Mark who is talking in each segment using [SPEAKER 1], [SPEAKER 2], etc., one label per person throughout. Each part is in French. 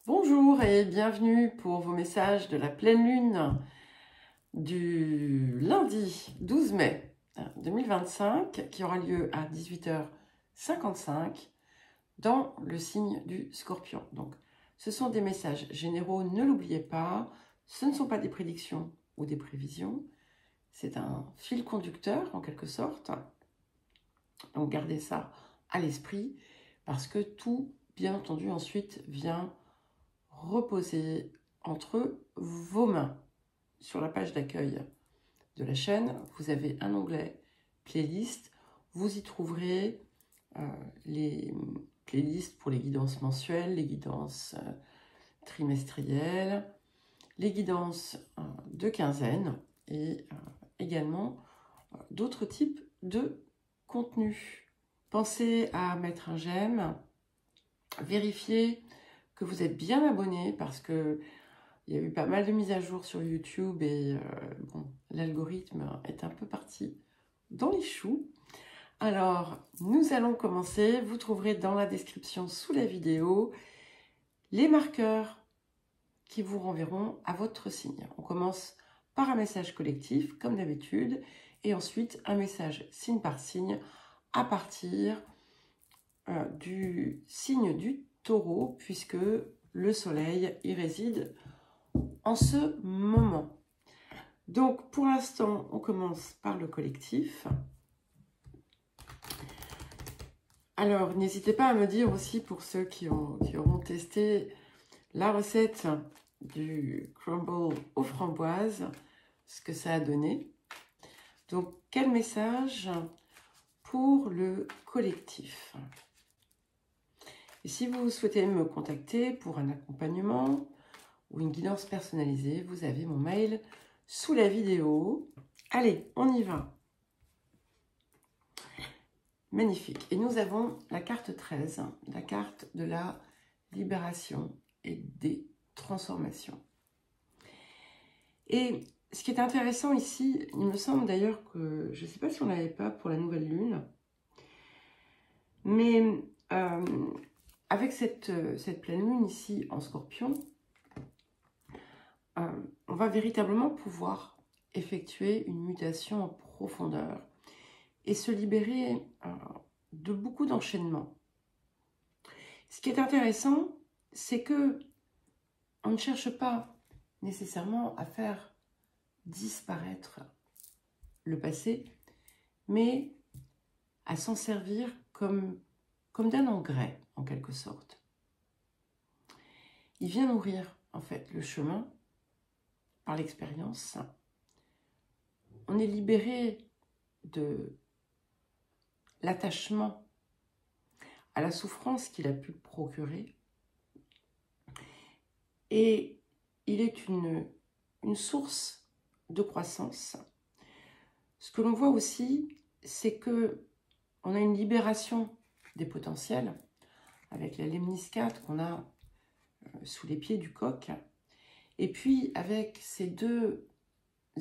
[SPEAKER 1] Bonjour et bienvenue pour vos messages de la pleine lune du lundi 12 mai 2025 qui aura lieu à 18h55 dans le signe du Scorpion. Donc, ce sont des messages généraux, ne l'oubliez pas, ce ne sont pas des prédictions ou des prévisions, c'est un fil conducteur en quelque sorte. Donc, gardez ça à l'esprit parce que tout, bien entendu, ensuite vient reposer entre vos mains. Sur la page d'accueil de la chaîne, vous avez un onglet playlist. Vous y trouverez les playlists pour les guidances mensuelles, les guidances trimestrielles, les guidances de quinzaine et également d'autres types de contenus. Pensez à mettre un j'aime, vérifiez que vous êtes bien abonné parce que il y a eu pas mal de mises à jour sur YouTube et bon, l'algorithme est un peu parti dans les choux. Alors, nous allons commencer. Vous trouverez dans la description sous la vidéo les marqueurs qui vous renverront à votre signe. On commence par un message collectif, comme d'habitude, et ensuite un message signe par signe à partir du signe du Taureau, puisque le soleil y réside en ce moment. Donc, pour l'instant, on commence par le collectif. Alors, n'hésitez pas à me dire aussi, pour ceux qui auront testé la recette du crumble aux framboises, ce que ça a donné. Donc, quel message pour le collectif? Et si vous souhaitez me contacter pour un accompagnement ou une guidance personnalisée, vous avez mon mail sous la vidéo. Allez, on y va. Magnifique. Et nous avons la carte 13, la carte de la libération et des transformations. Et ce qui est intéressant ici, il me semble d'ailleurs que, je ne sais pas si on n'avait pas pour la nouvelle lune, mais avec cette pleine lune ici en Scorpion, on va véritablement pouvoir effectuer une mutation en profondeur et se libérer de beaucoup d'enchaînements. Ce qui est intéressant, c'est que on ne cherche pas nécessairement à faire disparaître le passé, mais à s'en servir comme d'un engrais, en quelque sorte. Il vient nourrir, en fait, le chemin par l'expérience. On est libéré de l'attachement à la souffrance qu'il a pu procurer. Et il est une source de croissance. Ce que l'on voit aussi, c'est que on a une libération des potentiels avec la lemniscate qu'on a sous les pieds du coq. Et puis avec ces deux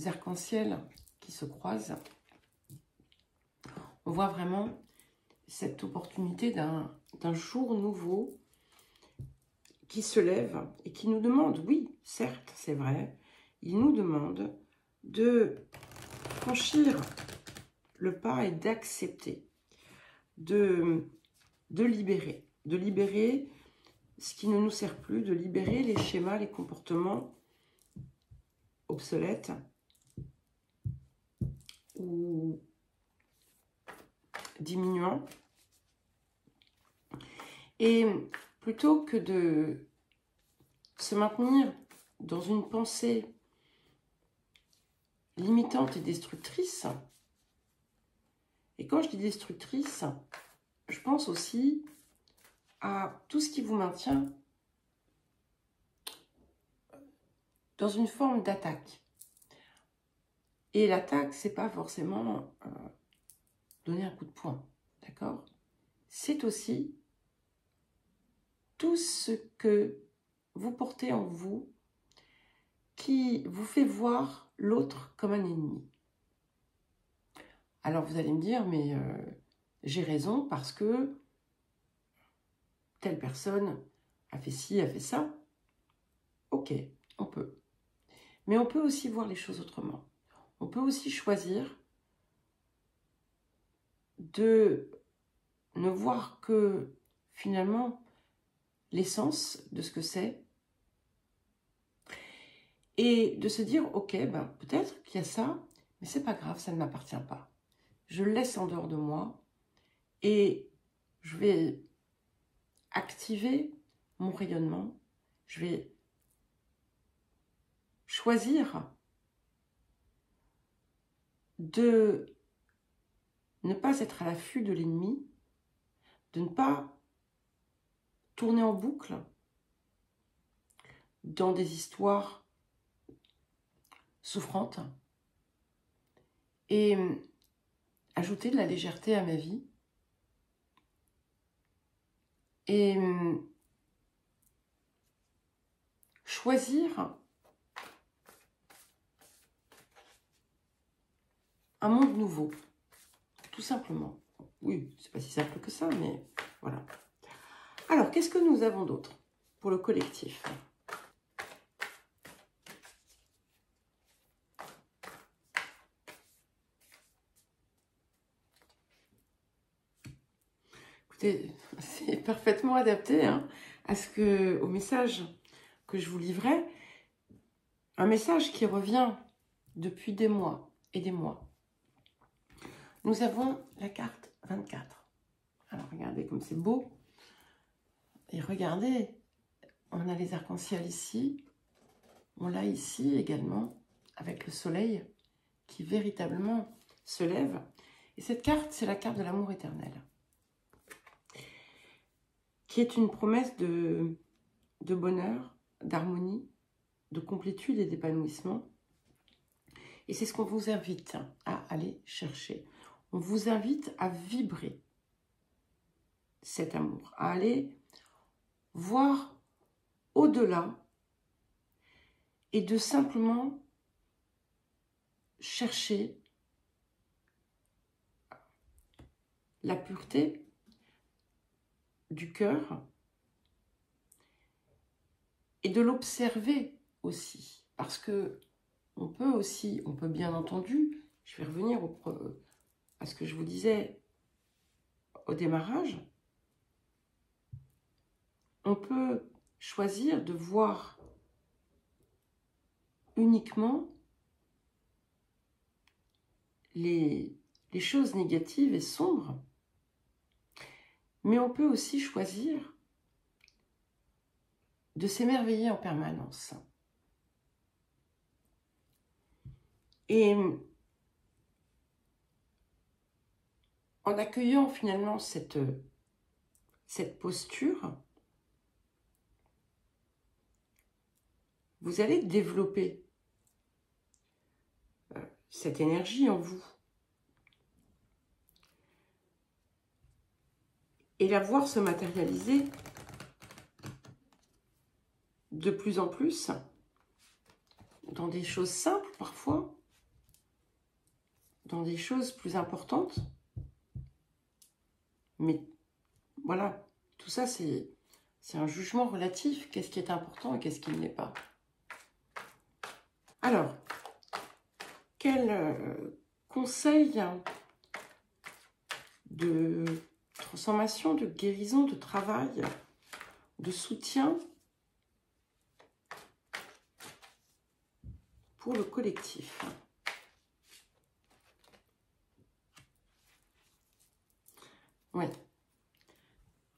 [SPEAKER 1] arcs-en-ciel qui se croisent, on voit vraiment cette opportunité d'un jour nouveau qui se lève et qui nous demande, oui, certes, c'est vrai, il nous demande de franchir le pas et d'accepter, de libérer ce qui ne nous sert plus, de libérer les schémas, les comportements obsolètes ou diminuants. Et plutôt que de se maintenir dans une pensée limitante et destructrice, et quand je dis destructrice, je pense aussi à tout ce qui vous maintient dans une forme d'attaque. Et l'attaque, c'est pas forcément donner un coup de poing, d'accord? C'est aussi tout ce que vous portez en vous qui vous fait voir l'autre comme un ennemi. Alors vous allez me dire, mais j'ai raison parce que telle personne a fait ci, a fait ça. ok, on peut. Mais on peut aussi voir les choses autrement. On peut aussi choisir de ne voir que finalement l'essence de ce que c'est et de se dire, ok, ben, peut-être qu'il y a ça, mais c'est pas grave, ça ne m'appartient pas. Je le laisse en dehors de moi et je vais activer mon rayonnement. Je vais choisir de ne pas être à l'affût de l'ennemi, de ne pas tourner en boucle dans des histoires souffrantes et ajouter de la légèreté à ma vie et choisir un monde nouveau, tout simplement. Oui, c'est pas si simple que ça, mais voilà. Alors, qu'est-ce que nous avons d'autre pour le collectif? Écoutez, c'est parfaitement adapté hein, au message que je vous livrais. Un message qui revient depuis des mois et des mois. Nous avons la carte 24. Alors, regardez comme c'est beau. Et regardez, on a les arcs-en-ciel ici. On l'a ici également, avec le soleil qui véritablement se lève. Et cette carte, c'est la carte de l'amour éternel, qui est une promesse de bonheur, d'harmonie, de complétude et d'épanouissement. Et c'est ce qu'on vous invite à aller chercher. On vous invite à vibrer cet amour, à aller voir au-delà et de simplement chercher la pureté du cœur et de l'observer aussi. Parce que on peut bien entendu, je vais revenir à ce que je vous disais au démarrage, on peut choisir de voir uniquement les choses négatives et sombres, mais on peut aussi choisir de s'émerveiller en permanence. Et en accueillant finalement cette posture, vous allez développer cette énergie en vous. Et la voir se matérialiser de plus en plus dans des choses simples parfois, dans des choses plus importantes. Mais voilà, tout ça c'est un jugement relatif. Qu'est-ce qui est important et qu'est-ce qui ne l'est pas? Alors, quel conseil de transformation, de guérison, de travail, de soutien pour le collectif? Ouais.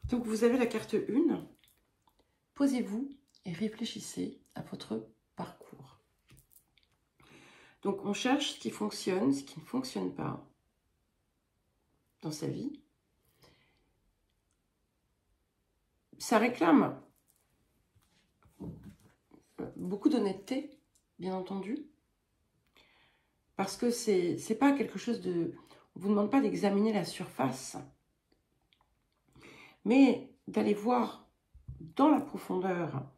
[SPEAKER 1] Donc vous avez la carte 1. Posez-vous et réfléchissez à votre parcours. Donc on cherche ce qui fonctionne, ce qui ne fonctionne pas dans sa vie. Ça réclame beaucoup d'honnêteté, bien entendu, parce que c'est pas quelque chose de... On ne vous demande pas d'examiner la surface, mais d'aller voir dans la profondeur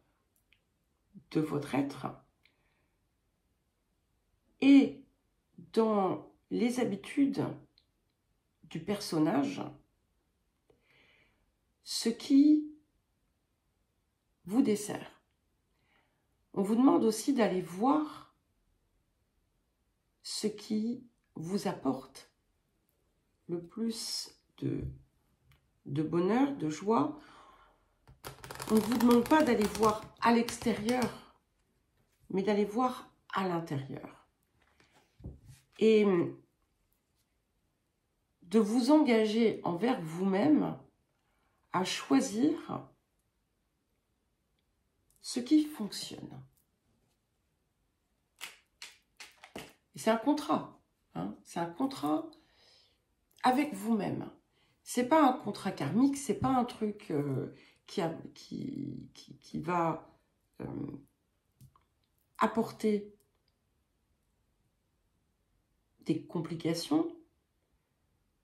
[SPEAKER 1] de votre être et dans les habitudes du personnage, ce qui vous dessert. On vous demande aussi d'aller voir ce qui vous apporte le plus de bonheur, de joie. On ne vous demande pas d'aller voir à l'extérieur, mais d'aller voir à l'intérieur. Et de vous engager envers vous-même à choisir ce qui fonctionne. C'est un contrat, hein, c'est un contrat avec vous-même. C'est pas un contrat karmique, c'est pas un truc qui va apporter des complications.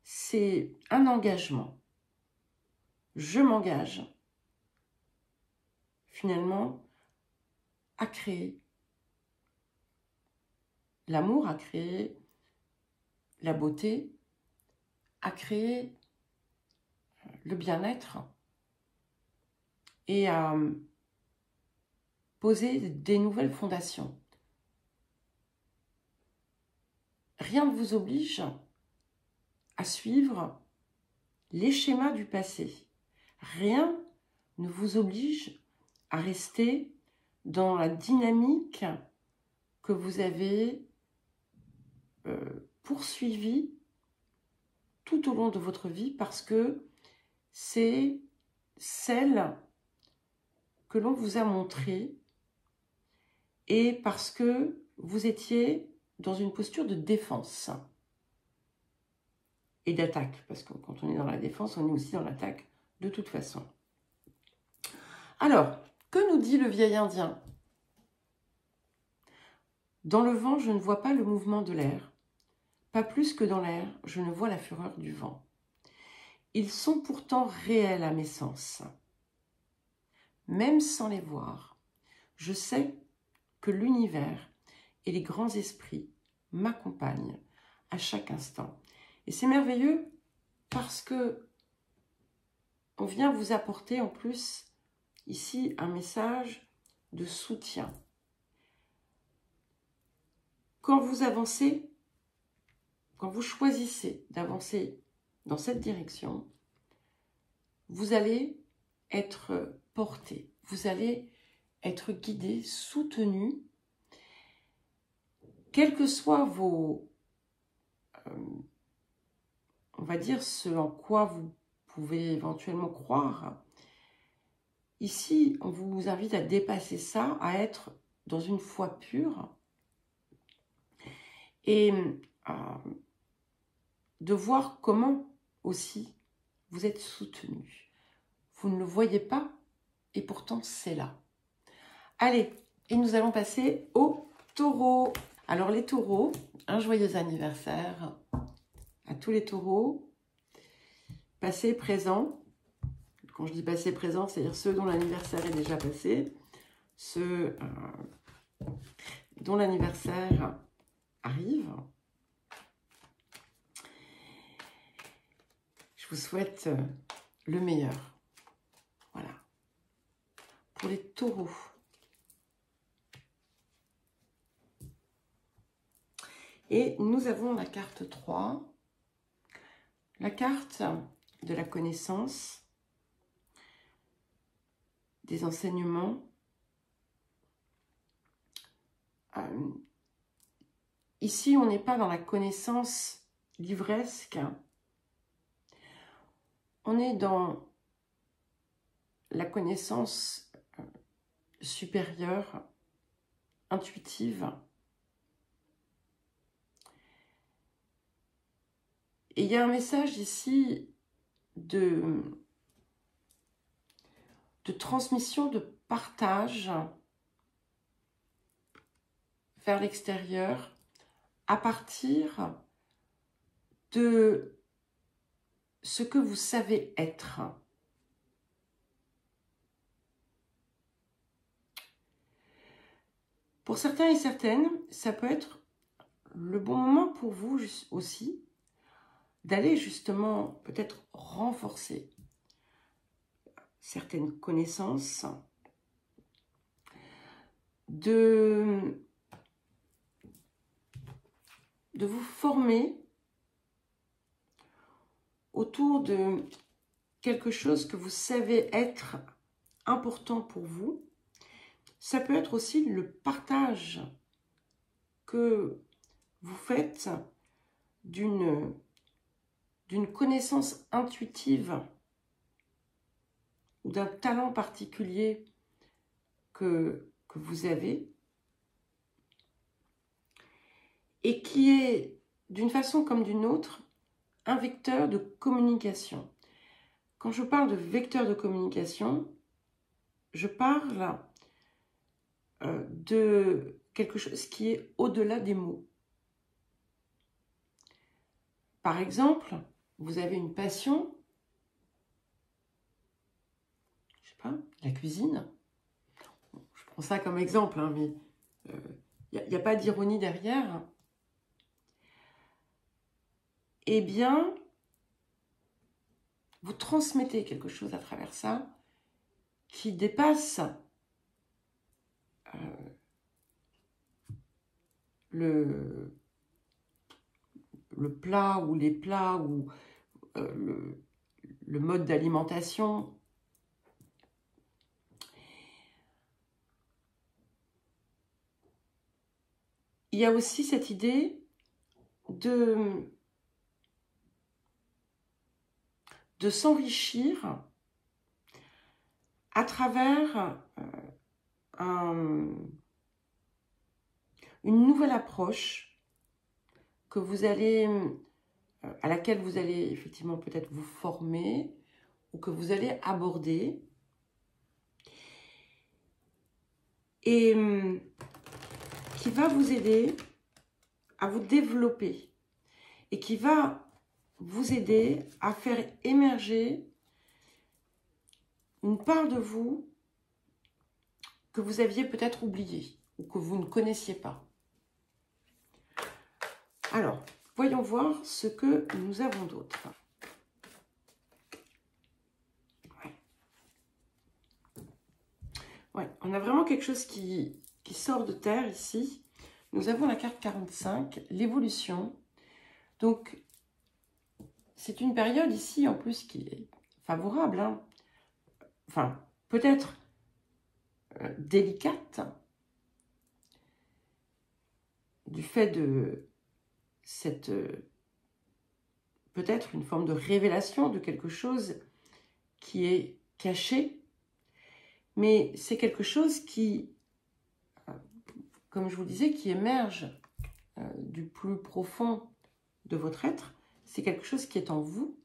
[SPEAKER 1] C'est un engagement. Je m'engage finalement à créer l'amour, à créer la beauté, à créer le bien-être et à poser des nouvelles fondations. Rien ne vous oblige à suivre les schémas du passé. Rien ne vous oblige à rester dans la dynamique que vous avez poursuivie tout au long de votre vie parce que c'est celle que l'on vous a montrée et parce que vous étiez dans une posture de défense et d'attaque, parce que quand on est dans la défense, on est aussi dans l'attaque de toute façon. Alors, que nous dit le vieil Indien? Dans le vent, je ne vois pas le mouvement de l'air. Pas plus que dans l'air, je ne vois la fureur du vent. Ils sont pourtant réels à mes sens. Même sans les voir, je sais que l'univers et les grands esprits m'accompagnent à chaque instant. Et c'est merveilleux parce que on vient vous apporter en plus ici un message de soutien. Quand vous avancez, quand vous choisissez d'avancer dans cette direction, vous allez être porté, vous allez être guidé, soutenu, quels que soient vos, on va dire, ce en quoi vous pouvez éventuellement croire. Ici, on vous invite à dépasser ça, à être dans une foi pure et de voir comment aussi vous êtes soutenu. Vous ne le voyez pas et pourtant c'est là. Allez, et nous allons passer aux taureaux. Alors les taureaux, un joyeux anniversaire à tous les taureaux, passé, présent. Quand je dis passé, présent, c'est-à-dire ceux dont l'anniversaire est déjà passé, ceux dont l'anniversaire arrive. Je vous souhaite le meilleur. Voilà. Pour les taureaux. Et nous avons la carte 3, la carte de la connaissance, des enseignements. Ici, on n'est pas dans la connaissance livresque, on est dans la connaissance supérieure, intuitive. Et il y a un message ici de transmission, de partage vers l'extérieur à partir de ce que vous savez être. Pour certains et certaines, ça peut être le bon moment pour vous aussi d'aller justement peut-être renforcer certaines connaissances de vous former autour de quelque chose que vous savez être important pour vous. Ça peut être aussi le partage que vous faites d'une connaissance intuitive ou d'un talent particulier que vous avez et qui est, d'une façon comme d'une autre, un vecteur de communication. Quand je parle de vecteur de communication, je parle de quelque chose qui est au-delà des mots. Par exemple, vous avez une passion, je sais pas, la cuisine. Je prends ça comme exemple, hein, mais il n'y a pas d'ironie derrière. Eh bien, vous transmettez quelque chose à travers ça qui dépasse le plat ou les plats ou le mode d'alimentation. Il y a aussi cette idée de s'enrichir à travers une nouvelle approche que vous allez, à laquelle vous allez effectivement peut-être vous former ou que vous allez aborder et qui va vous aider à vous développer et qui va vous aider à faire émerger une part de vous que vous aviez peut-être oubliée ou que vous ne connaissiez pas. Alors, voyons voir ce que nous avons d'autre. Ouais, on a vraiment quelque chose qui sort de terre ici. Nous avons la carte 45, l'évolution. Donc, c'est une période ici, en plus, qui est favorable. Hein. Enfin, peut-être délicate, du fait de cette... peut-être une forme de révélation de quelque chose qui est caché. Mais c'est quelque chose qui, comme je vous disais, qui émerge du plus profond de votre être. C'est quelque chose qui est en vous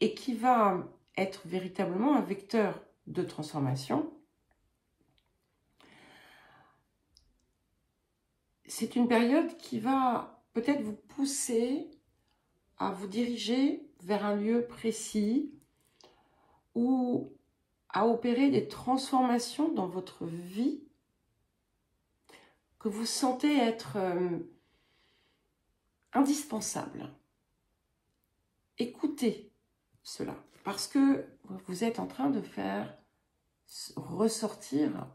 [SPEAKER 1] et qui va être véritablement un vecteur de transformation. C'est une période qui va peut-être vous pousser à vous diriger vers un lieu précis ou à opérer des transformations dans votre vie que vous sentez être indispensables. Écoutez cela, parce que vous êtes en train de faire ressortir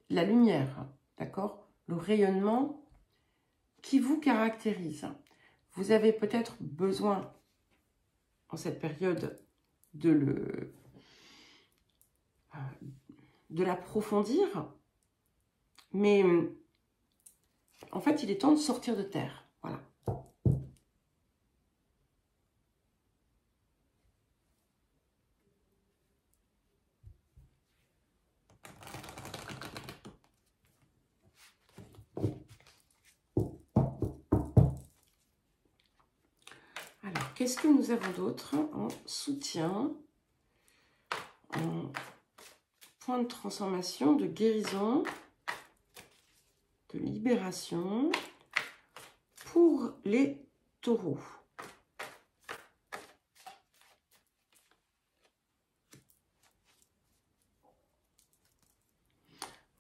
[SPEAKER 1] la lumière, d'accord? Le rayonnement qui vous caractérise. Vous avez peut-être besoin, en cette période, de l'approfondir, mais en fait, il est temps de sortir de terre. Voilà. Alors, qu'est-ce que nous avons d'autre en soutien, en point de transformation, de guérison, de libération pour les taureaux?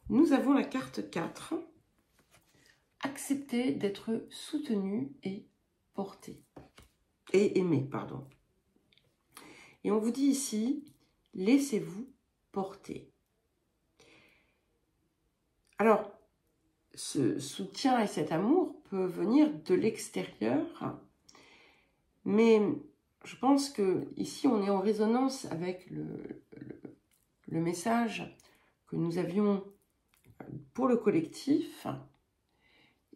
[SPEAKER 1] Nous avons la carte 4. Accepter d'être soutenu et porté. Et aimé, pardon. Et on vous dit ici, laissez-vous porter. Alors, ce soutien et cet amour peut venir de l'extérieur, mais je pense que ici on est en résonance avec le message que nous avions pour le collectif,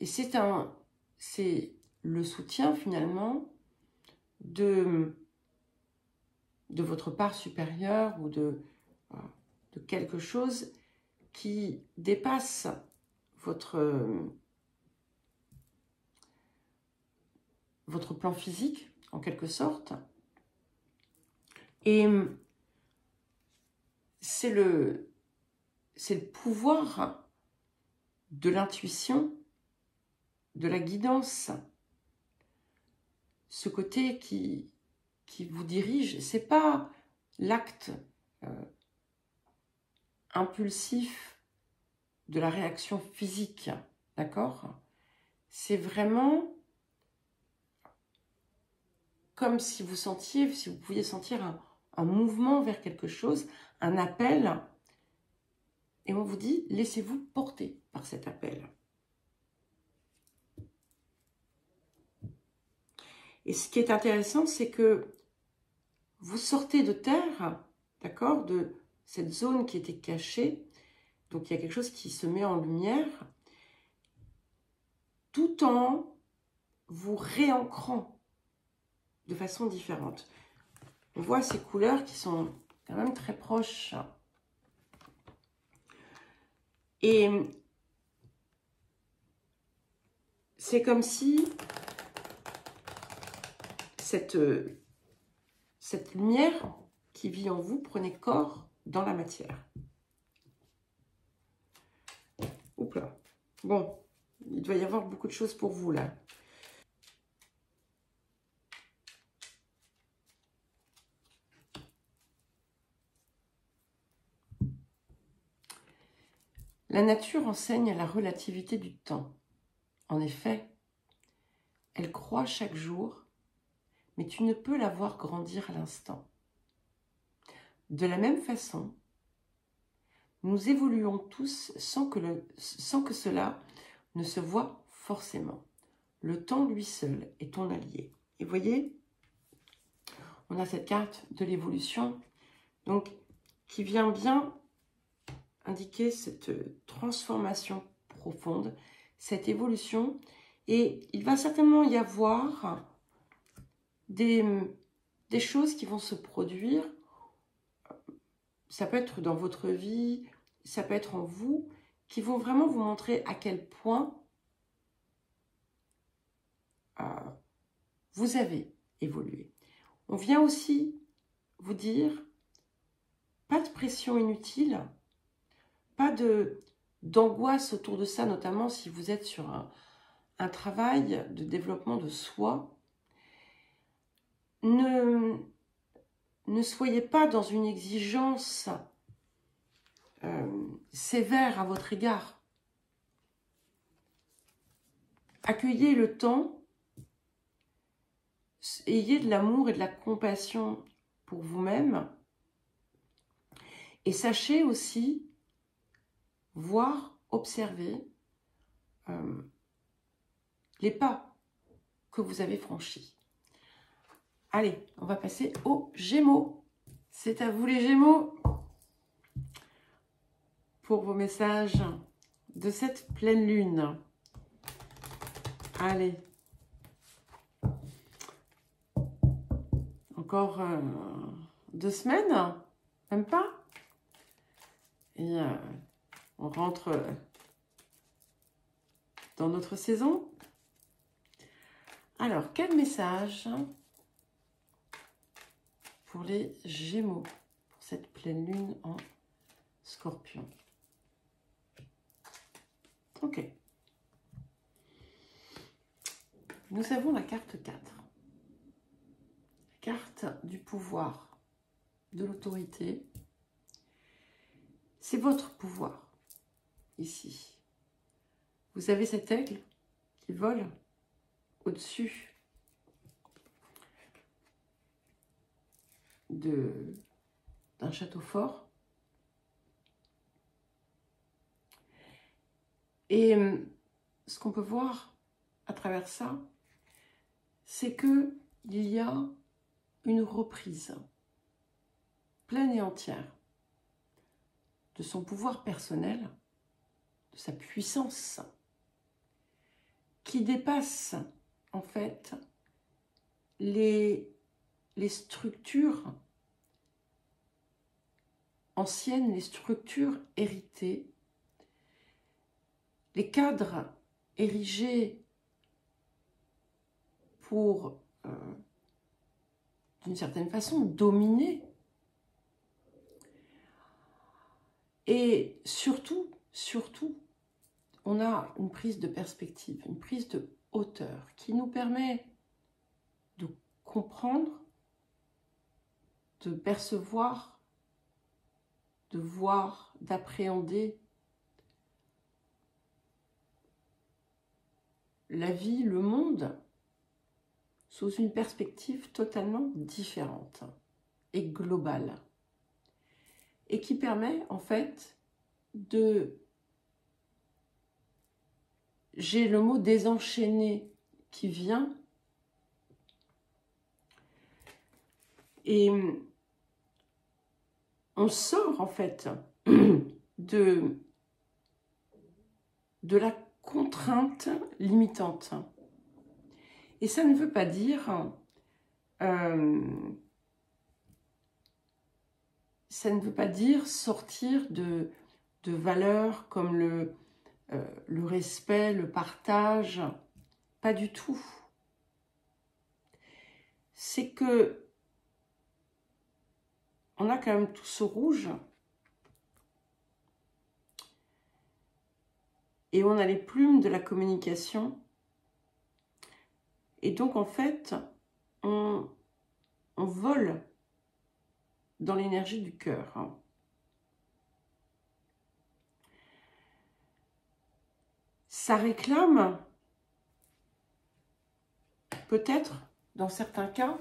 [SPEAKER 1] et c'est le soutien finalement de votre part supérieure ou de quelque chose qui dépasse votre plan physique, en quelque sorte. Et c'est le pouvoir de l'intuition, de la guidance, ce côté qui vous dirige. C'est pas l'acte impulsif de la réaction physique, d'accord? C'est vraiment comme si vous pouviez sentir un mouvement vers quelque chose, un appel, et on vous dit, laissez-vous porter par cet appel. Et ce qui est intéressant, c'est que vous sortez de terre, d'accord, de cette zone qui était cachée, donc il y a quelque chose qui se met en lumière, tout en vous réancrant de façon différente. On voit ces couleurs qui sont quand même très proches. Et c'est comme si cette lumière qui vit en vous prenait corps dans la matière. Oups là. Bon, il doit y avoir beaucoup de choses pour vous là. La nature enseigne la relativité du temps. En effet, elle croît chaque jour, mais tu ne peux la voir grandir à l'instant. De la même façon, nous évoluons tous sans que cela ne se voie forcément. Le temps, lui seul, est ton allié. Et vous voyez, on a cette carte de l'évolution, donc qui vient bien indiquer cette transformation profonde, cette évolution. Et il va certainement y avoir des choses qui vont se produire. Ça peut être dans votre vie, ça peut être en vous, qui vont vraiment vous montrer à quel point vous avez évolué. On vient aussi vous dire, pas de pression inutile, pas d'angoisse autour de ça, notamment si vous êtes sur un travail de développement de soi. Ne soyez pas dans une exigence sévère à votre égard. Accueillez le temps, ayez de l'amour et de la compassion pour vous-même, et sachez aussi voir, observer les pas que vous avez franchis. Allez, on va passer aux Gémeaux. C'est à vous les Gémeaux pour vos messages de cette pleine lune. Allez. Encore 2 semaines, même pas. Et on rentre dans notre saison. Alors, quel message pour les Gémeaux, pour cette pleine lune en Scorpion? Ok. Nous avons la carte 4. La carte du pouvoir, de l'autorité. C'est votre pouvoir, ici. Vous avez cet aigle qui vole au-dessus d'un château fort. Et ce qu'on peut voir à travers ça, c'est qu'il y a une reprise pleine et entière de son pouvoir personnel, de sa puissance, qui dépasse en fait les structures anciennes, les structures héritées, les cadres érigés pour, d'une certaine façon, dominer. Et surtout, on a une prise de perspective, une prise de hauteur qui nous permet de comprendre, de percevoir, de voir, d'appréhender la vie, le monde, sous une perspective totalement différente et globale. Et qui permet en fait de... J'ai le mot désenchaîner qui vient. Et on sort en fait de la contrainte limitante. Et ça ne veut pas dire sortir de valeurs comme le respect, le partage, pas du tout. C'est que on a quand même tout ce rouge et on a les plumes de la communication. Et donc, en fait, on vole dans l'énergie du cœur. Ça réclame, peut-être, dans certains cas,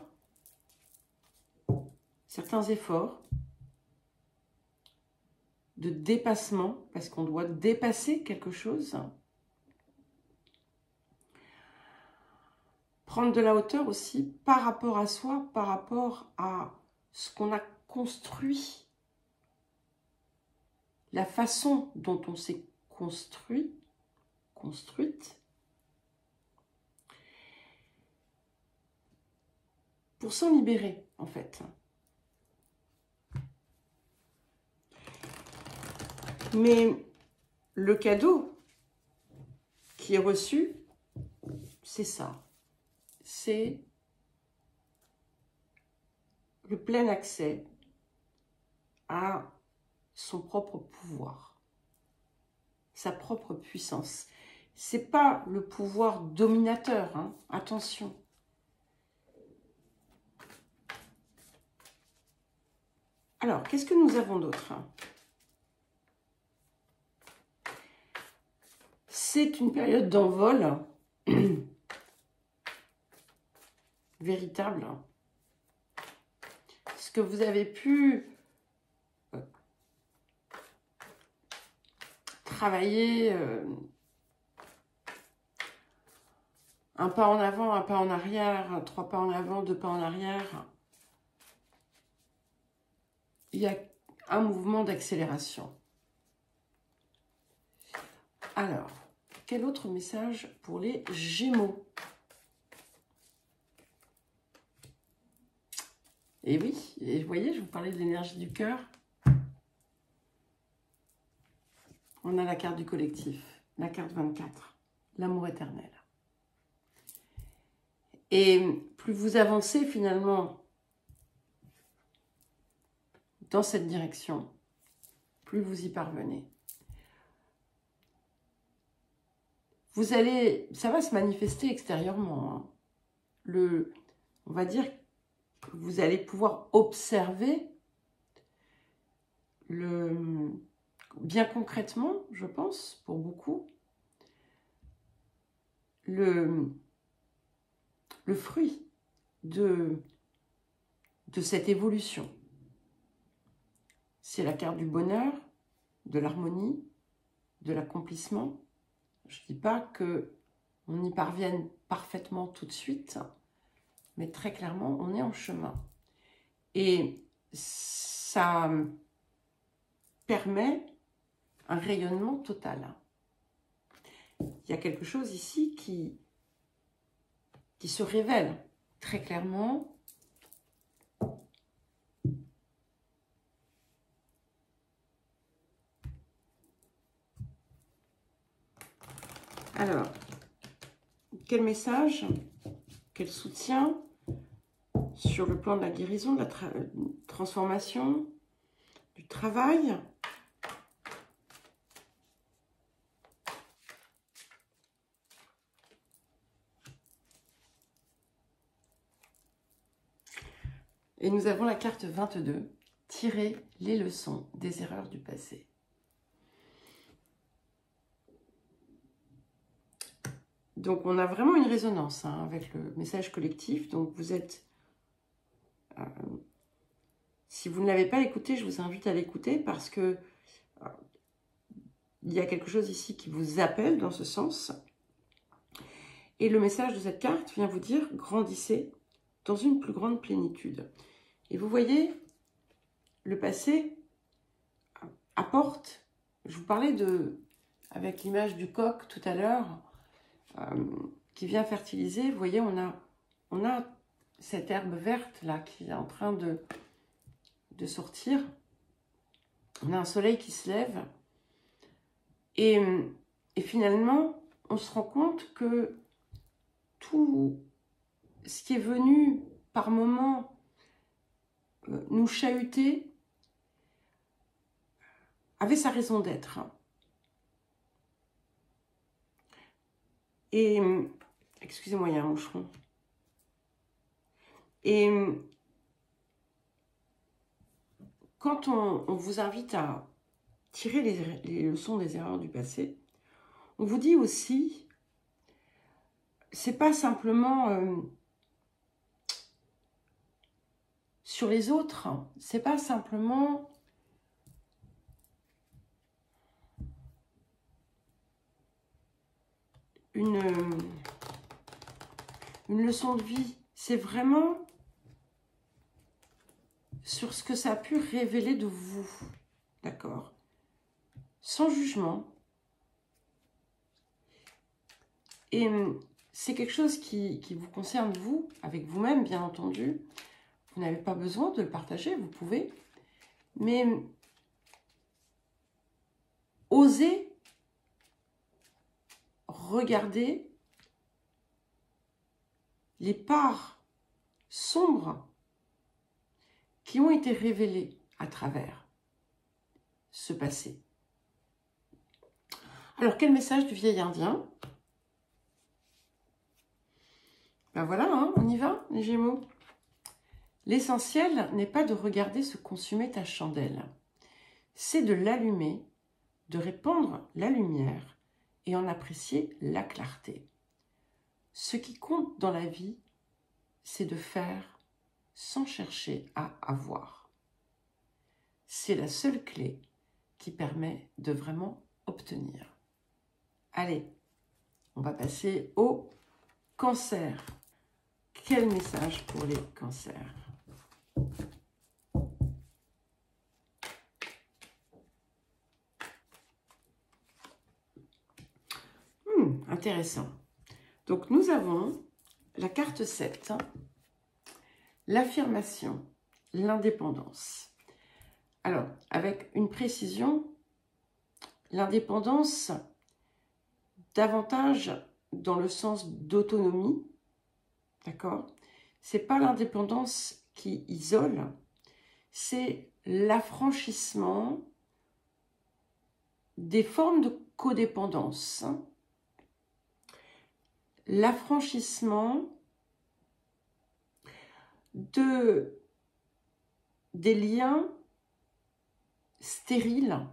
[SPEAKER 1] certains efforts de dépassement, parce qu'on doit dépasser quelque chose. Prendre de la hauteur aussi par rapport à soi, par rapport à ce qu'on a construit, la façon dont on s'est construite, pour s'en libérer, en fait. Mais le cadeau qui est reçu, c'est ça. C'est le plein accès à son propre pouvoir, sa propre puissance. C'est pas le pouvoir dominateur, hein, attention. Alors, qu'est-ce que nous avons d'autre? C'est une période d'envol véritable. Ce que vous avez pu travailler un pas en avant, un pas en arrière, 3 pas en avant, 2 pas en arrière. Il y a un mouvement d'accélération. Alors, quel autre message pour les Gémeaux? Et oui, et vous voyez, je vous parlais de l'énergie du cœur. On a la carte du collectif, la carte 24, l'amour éternel. Et plus vous avancez finalement dans cette direction, plus vous y parvenez. Vous allez, ça va se manifester extérieurement. Hein. On va dire que vous allez pouvoir observer bien concrètement, je pense, pour beaucoup, le fruit de cette évolution. C'est la carte du bonheur, de l'harmonie, de l'accomplissement, Je ne dis pas qu'on y parvienne parfaitement tout de suite, mais très clairement, on est en chemin. Et ça permet un rayonnement total. Il y a quelque chose ici qui se révèle très clairement. Alors, quel message, quel soutien sur le plan de la guérison, de la transformation, du travail? Et nous avons la carte 22, tirer les leçons des erreurs du passé. Donc, on a vraiment une résonance avec le message collectif. Donc, vous êtes... si vous ne l'avez pas écouté, je vous invite à l'écouter parce que il y a quelque chose ici qui vous appelle dans ce sens. Et le message de cette carte vient vous dire, grandissez dans une plus grande plénitude. Et vous voyez, le passé apporte, je vous parlais avec l'image du coq tout à l'heure, qui vient fertiliser. Vous voyez, on a cette herbe verte là qui est en train de sortir. On a un soleil qui se lève. Et finalement, on se rend compte que tout ce qui est venu par moments nous chahuter avait sa raison d'être. Et, excusez-moi, il y a un moucheron. Et quand on vous invite à tirer les leçons des erreurs du passé, on vous dit aussi, c'est pas simplement sur les autres, c'est pas simplement une leçon de vie, c'est vraiment sur ce que ça a pu révéler de vous, d'accord? Sans jugement. Et c'est quelque chose qui vous concerne vous, avec vous-même, bien entendu. Vous n'avez pas besoin de le partager, vous pouvez. Mais osez regarder les parts sombres qui ont été révélées à travers ce passé. Alors, quel message du vieil indien? Ben voilà, on y va, les Gémeaux. L'essentiel n'est pas de regarder se consumer ta chandelle, c'est de l'allumer, de répandre la lumière et en apprécier la clarté. Ce qui compte dans la vie, c'est de faire sans chercher à avoir. C'est la seule clé qui permet de vraiment obtenir. Allez, on va passer au cancer. Quel message pour les cancers? Intéressant. Donc, nous avons la carte 7, l'affirmation, l'indépendance. Alors, avec une précision, l'indépendance, davantage dans le sens d'autonomie, d'accord? C'est pas l'indépendance qui isole, c'est l'affranchissement des formes de codépendance, l'affranchissement des liens stériles,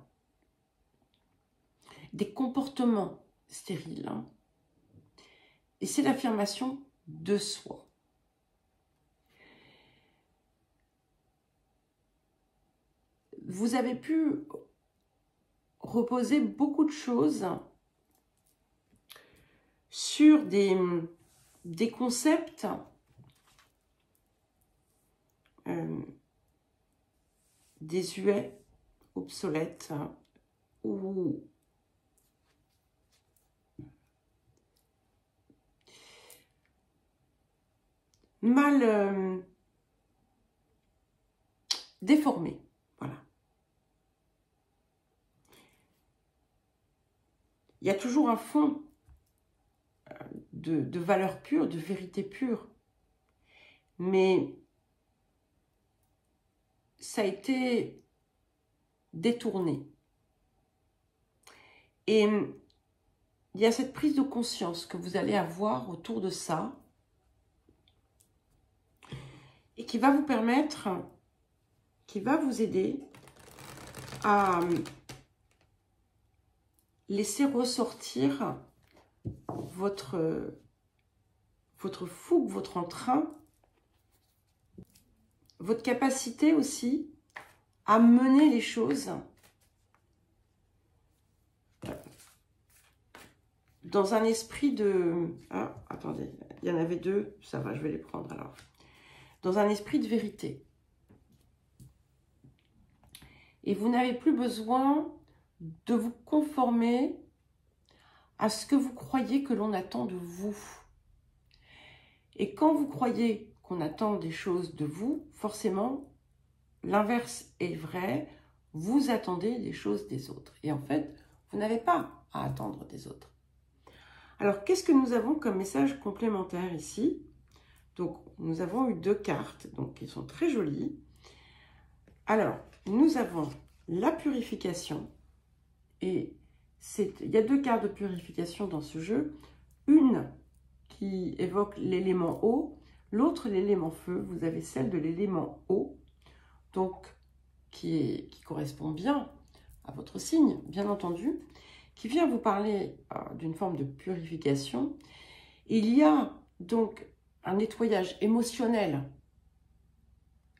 [SPEAKER 1] des comportements stériles. Et c'est l'affirmation de soi. Vous avez pu reposer beaucoup de choses sur des concepts désuets, obsolètes, ou mal déformés. Voilà. Il y a toujours un fond de valeur pure, de vérité pure. Mais ça a été détourné. Et il y a cette prise de conscience que vous allez avoir autour de ça et qui va vous permettre, qui va vous aider à laisser ressortir votre fougue, votre entrain, votre capacité aussi à mener les choses dans un esprit de... Ah, attendez, il y en avait deux, ça va, je vais les prendre alors. Dans un esprit de vérité. Et vous n'avez plus besoin de vous conformer à ce que vous croyez que l'on attend de vous. Et quand vous croyez qu'on attend des choses de vous, forcément, l'inverse est vrai, vous attendez des choses des autres. Et en fait, vous n'avez pas à attendre des autres. Alors, qu'est-ce que nous avons comme message complémentaire ici? Donc, nous avons eu deux cartes, donc qui sont très jolies. Alors, nous avons la purification. Et il y a deux cartes de purification dans ce jeu. Une qui évoque l'élément eau, l'autre l'élément feu. Vous avez celle de l'élément eau, donc qui correspond bien à votre signe, bien entendu, qui vient vous parler d'une forme de purification. Il y a donc un nettoyage émotionnel.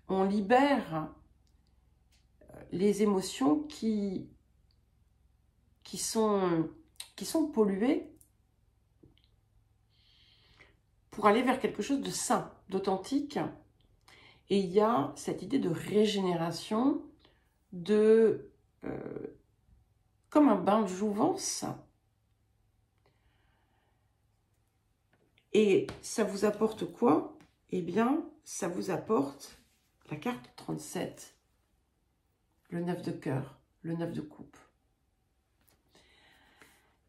[SPEAKER 1] On libère les émotions qui sont polluées pour aller vers quelque chose de sain, d'authentique. Et il y a cette idée de régénération, comme un bain de jouvence. Et ça vous apporte quoi? Eh bien, ça vous apporte la carte 37, le 9 de cœur, le 9 de coupe,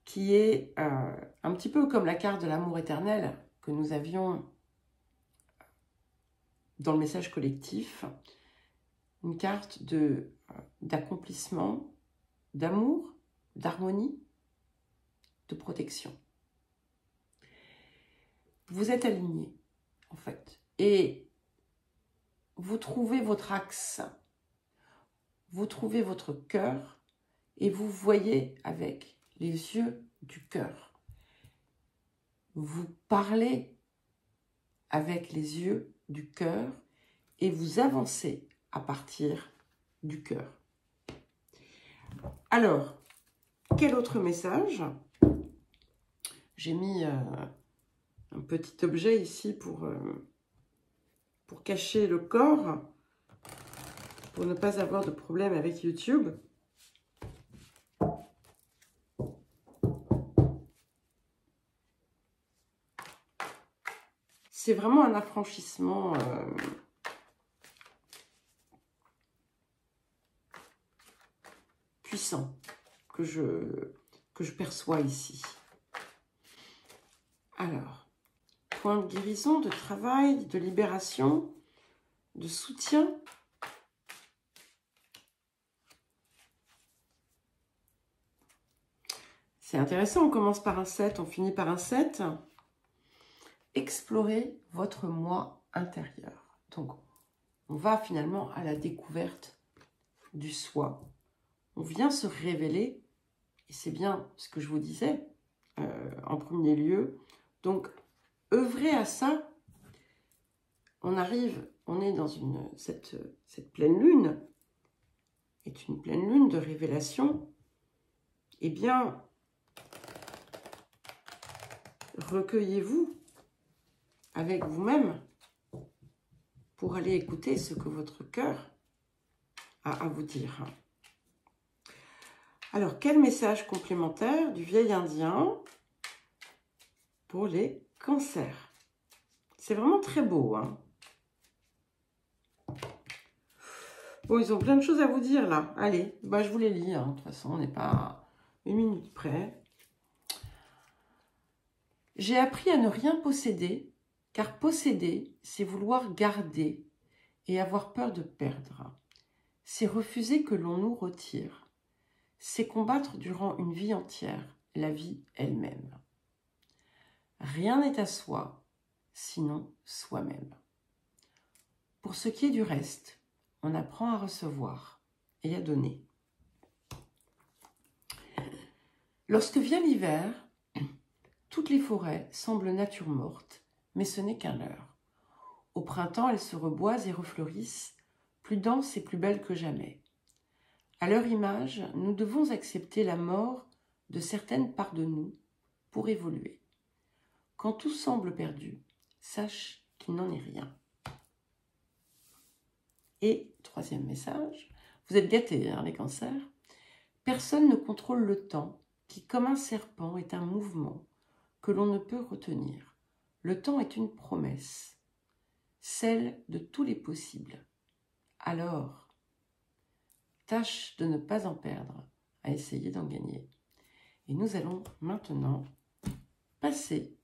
[SPEAKER 1] qui est un petit peu comme la carte de l'amour éternel que nous avions dans le message collectif, une carte d'accomplissement, d'amour, d'harmonie, de protection. Vous êtes aligné, en fait, et vous trouvez votre axe, vous trouvez votre cœur, et vous voyez avec les yeux du cœur. Vous parlez avec les yeux du cœur et vous avancez à partir du cœur. Alors, quel autre message? J'ai mis un petit objet ici pour cacher le corps, pour ne pas avoir de problème avec YouTube. C'est vraiment un affranchissement puissant que je perçois ici. Alors, point de guérison, de travail, de libération, de soutien. C'est intéressant, on commence par un 7, on finit par un 7. Explorez votre moi intérieur. Donc, on va finalement à la découverte du soi. On vient se révéler, et c'est bien ce que je vous disais en premier lieu. Donc, œuvrez à ça. On est dans cette pleine lune, est une pleine lune de révélation. Eh bien, recueillez-vous avec vous-même pour aller écouter ce que votre cœur a à vous dire. Alors, quel message complémentaire du vieil indien pour les cancers? C'est vraiment très beau, hein. Bon, ils ont plein de choses à vous dire, là. Allez, bah, je vous les lis, hein. De toute façon, on n'est pas à 1 minute près. J'ai appris à ne rien posséder, car posséder, c'est vouloir garder et avoir peur de perdre. C'est refuser que l'on nous retire. C'est combattre durant une vie entière, la vie elle-même. Rien n'est à soi, sinon soi-même. Pour ce qui est du reste, on apprend à recevoir et à donner. Lorsque vient l'hiver, toutes les forêts semblent nature morte, mais ce n'est qu'un leurre. Au printemps, elles se reboisent et refleurissent, plus denses et plus belles que jamais. À leur image, nous devons accepter la mort de certaines parts de nous pour évoluer. Quand tout semble perdu, sache qu'il n'en est rien. Et, troisième message, vous êtes gâtés, hein, les cancers. Personne ne contrôle le temps, qui, comme un serpent, est un mouvement que l'on ne peut retenir. Le temps est une promesse, celle de tous les possibles. Alors, tâche de ne pas en perdre, à essayer d'en gagner. Et nous allons maintenant passer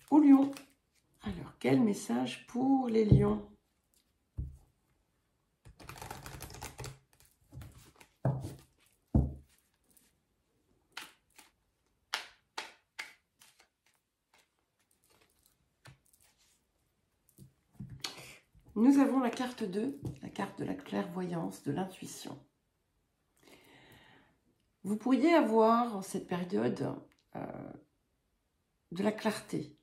[SPEAKER 1] aux lions. Alors, quel message pour les lions? Nous avons la carte 2, la carte de la clairvoyance, de l'intuition. Vous pourriez avoir en cette période de la clarté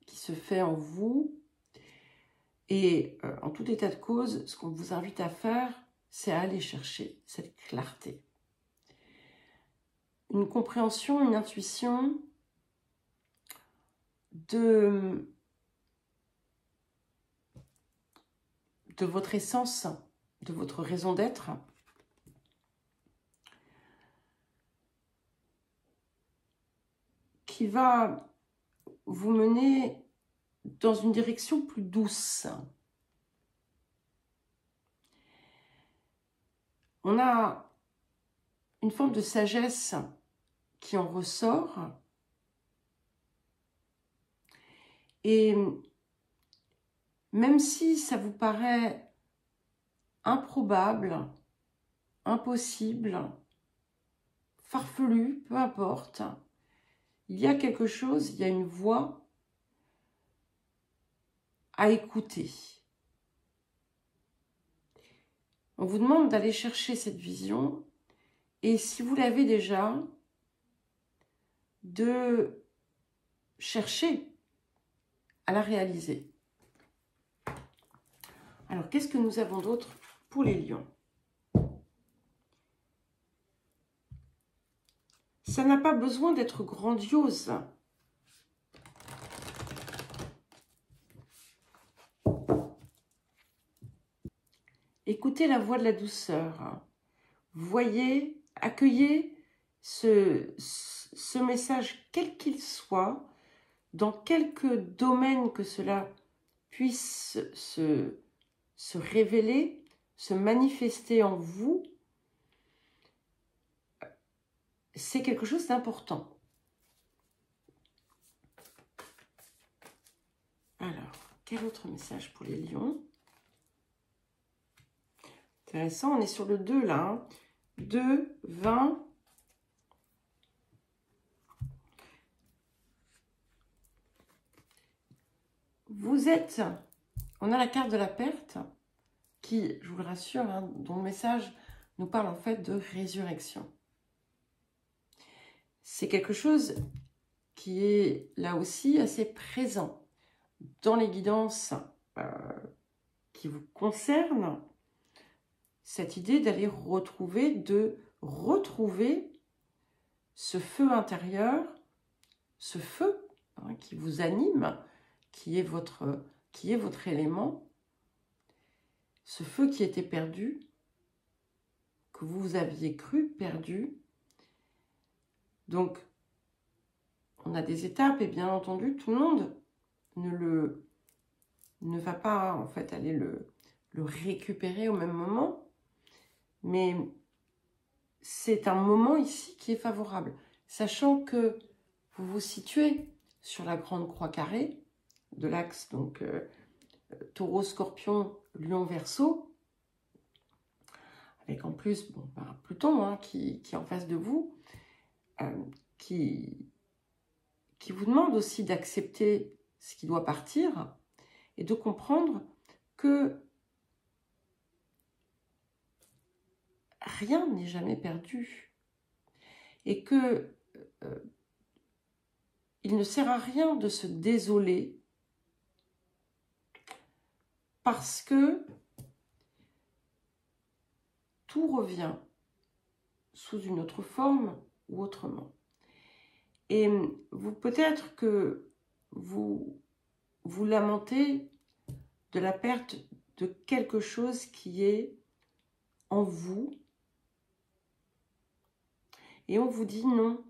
[SPEAKER 1] qui se fait en vous. Et en tout état de cause, ce qu'on vous invite à faire, c'est à aller chercher cette clarté. Une compréhension, une intuition de votre essence, de votre raison d'être. Qui va vous mener dans une direction plus douce. On a une forme de sagesse qui en ressort. Et même si ça vous paraît improbable, impossible, farfelu, peu importe, il y a quelque chose, il y a une voix à écouter. On vous demande d'aller chercher cette vision et si vous l'avez déjà, de chercher à la réaliser. Alors, qu'est-ce que nous avons d'autre pour les lions? Ça n'a pas besoin d'être grandiose. Écoutez la voix de la douceur. Voyez, accueillez ce message, quel qu'il soit, dans quelque domaine que cela puisse se révéler, se manifester en vous. C'est quelque chose d'important. Alors, quel autre message pour les lions? Intéressant, on est sur le 2 là. Hein. 2, 20. Vous êtes... On a la carte de la perte qui, je vous le rassure, hein, dont le message nous parle en fait de résurrection. C'est quelque chose qui est là aussi assez présent dans les guidances qui vous concernent. Cette idée d'aller retrouver ce feu intérieur ce feu hein, qui vous anime, qui est votre élément, ce feu qui était perdu, que vous aviez cru perdu. Donc, on a des étapes et bien entendu, tout le monde ne va pas en fait aller le récupérer au même moment, mais c'est un moment ici qui est favorable, sachant que vous vous situez sur la grande croix carrée de l'axe donc Taureau, Scorpion, Lion, Verseau, avec en plus bon, Pluton hein, qui est en face de vous, qui vous demande aussi d'accepter ce qui doit partir et de comprendre que rien n'est jamais perdu et que il ne sert à rien de se désoler parce que tout revient sous une autre forme ou autrement. Et vous peut-être que vous lamentez de la perte de quelque chose qui est en vous. Et on vous dit non.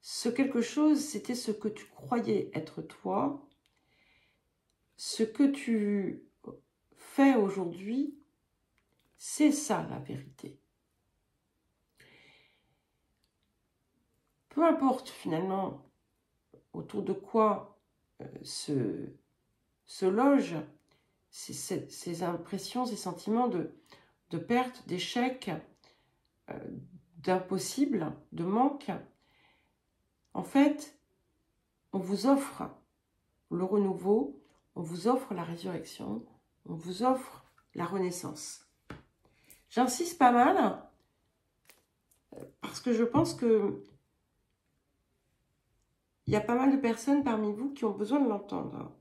[SPEAKER 1] Ce quelque chose, c'était ce que tu croyais être toi. Ce que tu fais aujourd'hui, c'est ça la vérité. Peu importe finalement autour de quoi se logent ces impressions, ces sentiments de perte, d'échec, d'impossible, de manque. En fait, on vous offre le renouveau, on vous offre la résurrection, on vous offre la renaissance. J'insiste pas mal parce que je pense que il y a pas mal de personnes parmi vous qui ont besoin de l'entendre.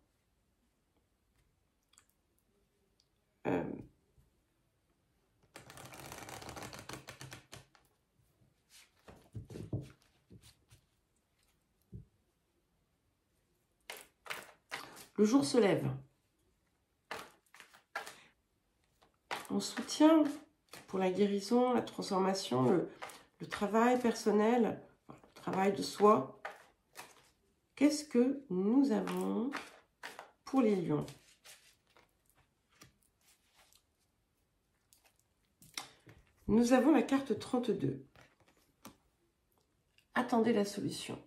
[SPEAKER 1] Le jour se lève. On soutient pour la guérison, la transformation, le travail personnel, le travail de soi. Qu'est-ce que nous avons pour les lions? Nous avons la carte 32. Attendez la solution.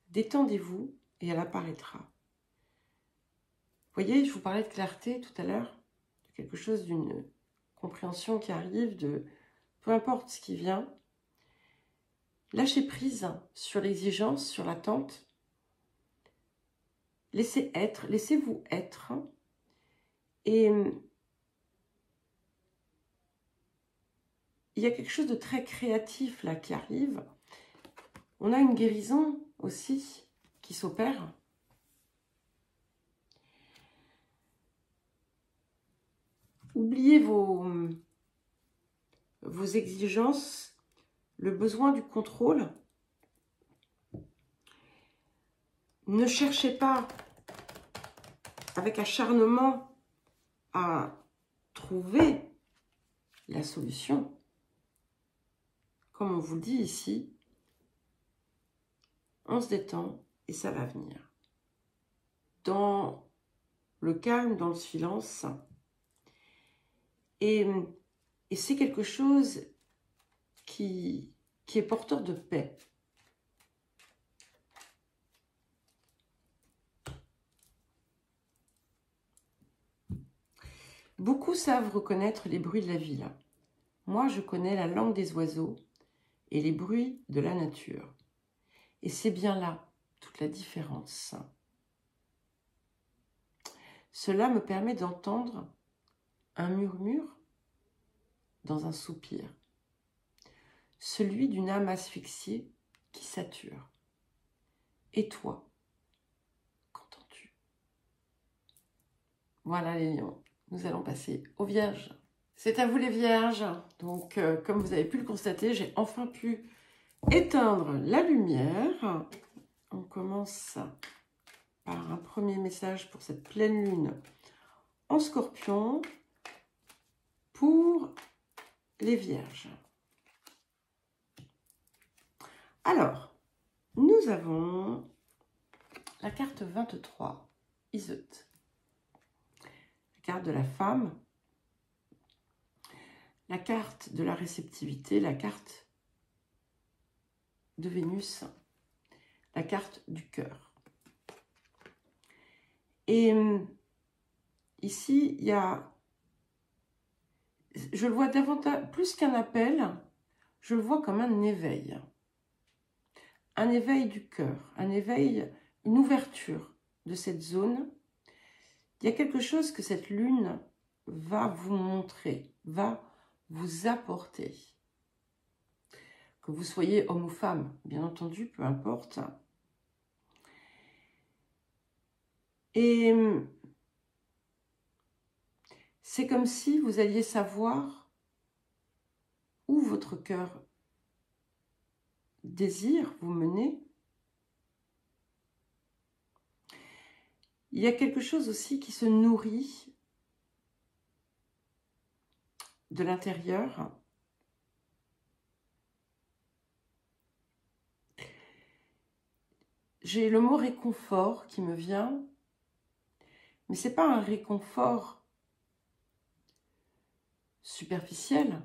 [SPEAKER 1] Détendez-vous et elle apparaîtra. Vous voyez, je vous parlais de clarté tout à l'heure, de quelque chose d'une compréhension qui arrive, de peu importe ce qui vient. Lâchez prise sur l'exigence, sur l'attente. Laissez être, laissez-vous être. Et il y a quelque chose de très créatif là qui arrive. On a une guérison aussi qui s'opère. Oubliez vos exigences, le besoin du contrôle. Ne cherchez pas avec acharnement à trouver la solution. Comme on vous le dit ici, on se détend et ça va venir. Dans le calme, dans le silence. Et c'est quelque chose qui est porteur de paix. Beaucoup savent reconnaître les bruits de la ville. Moi, je connais la langue des oiseaux et les bruits de la nature. Et c'est bien là toute la différence. Cela me permet d'entendre un murmure dans un soupir, celui d'une âme asphyxiée qui sature. Et toi, qu'entends-tu? Voilà les lions, nous allons passer aux vierges. C'est à vous les vierges. Donc, comme vous avez pu le constater, j'ai enfin pu éteindre la lumière. On commence par un premier message pour cette pleine lune en Scorpion pour les Vierges. Alors, nous avons la carte 23, Iseut. La carte de la femme, la carte de la réceptivité, la carte de Vénus, la carte du cœur. Et ici, il y a, je le vois davantage, plus qu'un appel, je le vois comme un éveil. Un éveil du cœur, un éveil, une ouverture de cette zone. Il y a quelque chose que cette lune va vous montrer, va vous apporter. Que vous soyez homme ou femme, bien entendu, peu importe. Et c'est comme si vous alliez savoir où votre cœur désire vous mener. Il y a quelque chose aussi qui se nourrit de l'intérieur. J'ai le mot réconfort qui me vient, mais ce n'est pas un réconfort superficiel.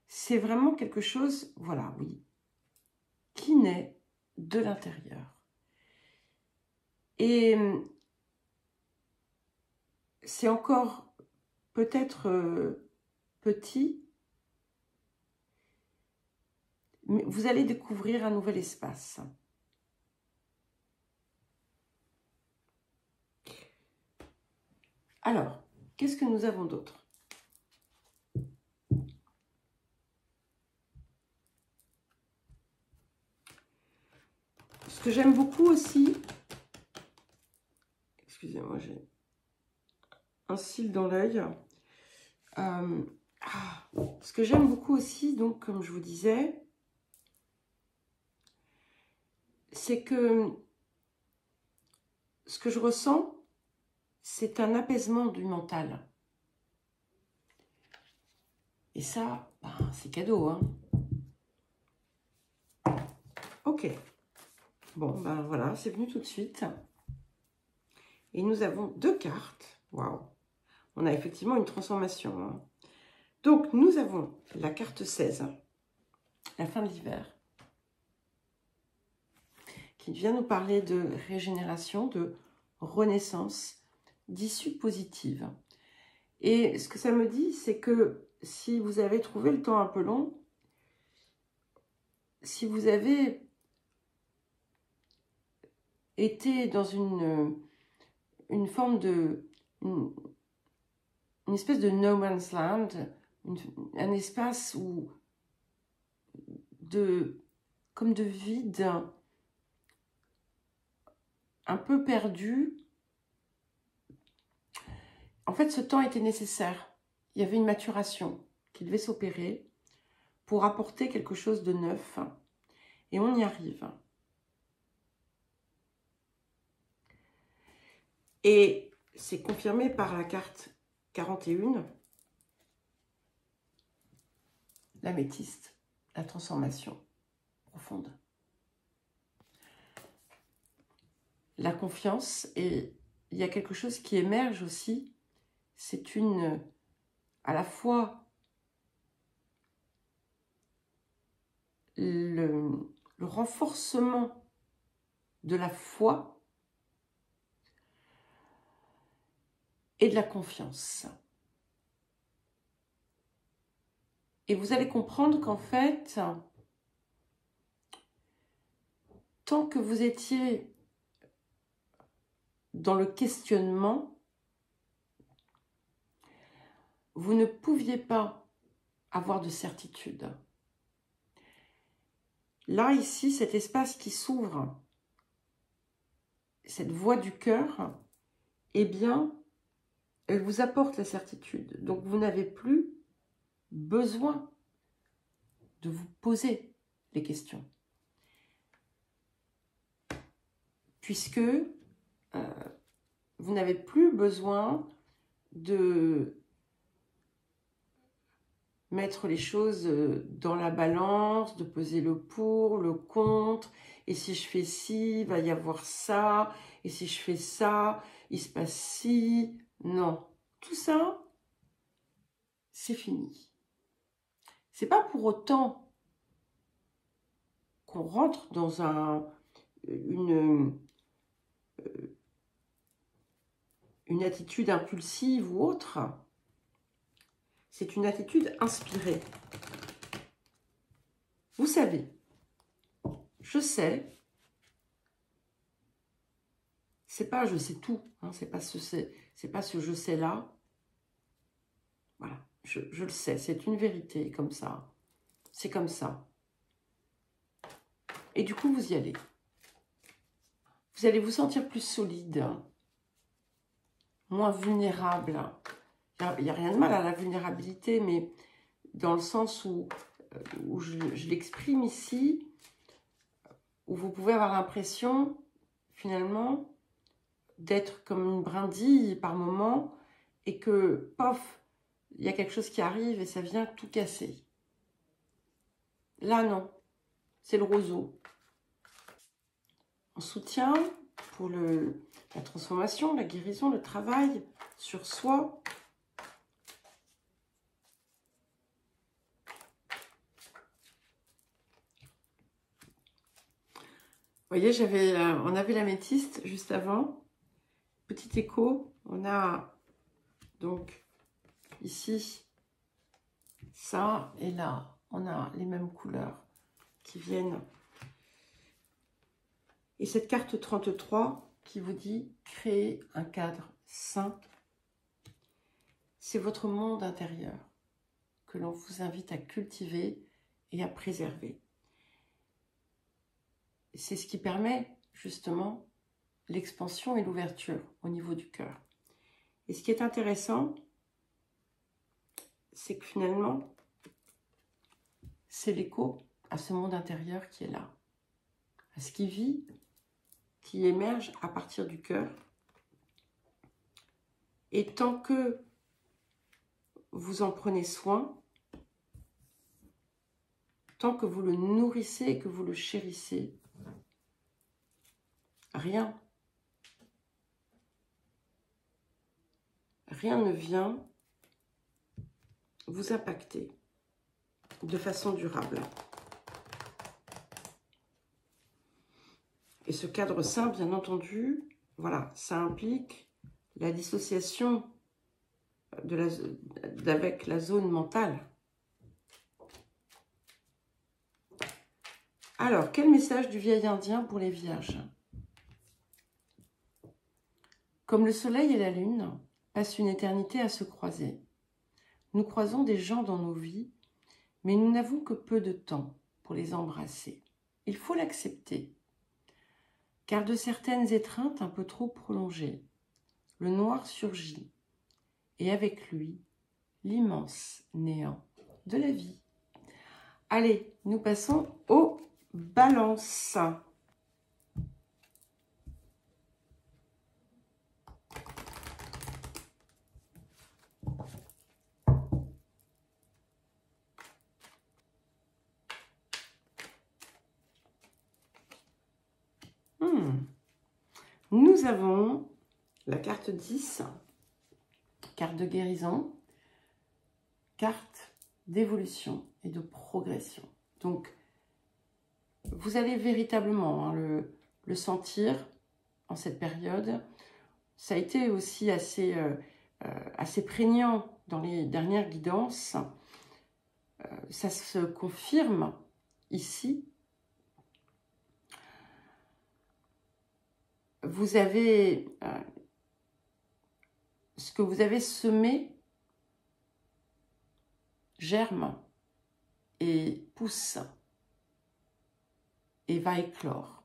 [SPEAKER 1] C'est vraiment quelque chose, voilà, oui, qui naît de l'intérieur. Et c'est encore peut-être petit, mais vous allez découvrir un nouvel espace. Alors, qu'est-ce que nous avons d'autre? Ce que j'aime beaucoup aussi, excusez-moi, j'ai un cil dans l'œil. Ce que j'aime beaucoup aussi, donc, comme je vous disais, c'est que ce que je ressens, c'est un apaisement du mental. Et ça, ben, c'est cadeau, hein. Ok. Bon, ben voilà, c'est venu tout de suite. Et nous avons 2 cartes. Waouh. On a effectivement une transformation, hein. Donc, nous avons la carte 16, la fin de l'hiver, qui vient nous parler de régénération, de renaissance, d'issue positive. Et ce que ça me dit, c'est que si vous avez trouvé le temps un peu long, si vous avez été dans une forme de... une espèce de no man's land, un espace où comme de vide, un peu perdu. En fait, ce temps était nécessaire. Il y avait une maturation qui devait s'opérer pour apporter quelque chose de neuf. Et on y arrive. Et c'est confirmé par la carte 41, l'améthyste, la transformation profonde. La confiance, et il y a quelque chose qui émerge aussi, c'est à la fois le renforcement de la foi et de la confiance. Et vous allez comprendre qu'en fait, tant que vous étiez dans le questionnement, vous ne pouviez pas avoir de certitude. Là, ici, cet espace qui s'ouvre, cette voie du cœur, eh bien, elle vous apporte la certitude. Donc, vous n'avez plus besoin de vous poser les questions. Puisque vous n'avez plus besoin de mettre les choses dans la balance, de peser le pour, le contre, et si je fais ci, il va y avoir ça, et si je fais ça, il se passe ci. Non, tout ça, c'est fini. C'est pas pour autant qu'on rentre dans une attitude impulsive ou autre. C'est une attitude inspirée. Vous savez, je sais, c'est pas je sais tout, hein, c'est pas ce je sais là. Voilà, je le sais, c'est une vérité comme ça. C'est comme ça. Et du coup, vous y allez. Vous allez vous sentir plus solide, moins vulnérable. Il n'y a rien de mal à la vulnérabilité, mais dans le sens où je l'exprime ici, où vous pouvez avoir l'impression, finalement, d'être comme une brindille par moment, et que, pof, il y a quelque chose qui arrive et ça vient tout casser. Là, non. C'est le roseau. En soutien pour la transformation, la guérison, le travail sur soi. Vous voyez, on avait l'améthyste juste avant. Petit écho. On a donc ici ça et là, on a les mêmes couleurs qui viennent. Et cette carte 33 qui vous dit créer un cadre sain, c'est votre monde intérieur que l'on vous invite à cultiver et à préserver. C'est ce qui permet justement l'expansion et l'ouverture au niveau du cœur. Et ce qui est intéressant, c'est que finalement, c'est l'écho à ce monde intérieur qui est là, à ce qui vit, qui émerge à partir du cœur. Et tant que vous en prenez soin, tant que vous le nourrissez et que vous le chérissez, rien ne vient vous impacter de façon durable. Et ce cadre sain, bien entendu, voilà, ça implique la dissociation avec la zone mentale. Alors, quel message du vieil indien pour les vierges? Comme le soleil et la lune passent une éternité à se croiser, nous croisons des gens dans nos vies, mais nous n'avons que peu de temps pour les embrasser. Il faut l'accepter, car de certaines étreintes un peu trop prolongées, le noir surgit, et avec lui, l'immense néant de la vie. Allez, nous passons aux balances. Nous avons la carte 10, carte de guérison, carte d'évolution et de progression. Donc, vous allez véritablement le sentir en cette période. Ça a été aussi assez prégnant dans les dernières guidances. Ça se confirme ici. Vous avez ce que vous avez semé germe et pousse et va éclore.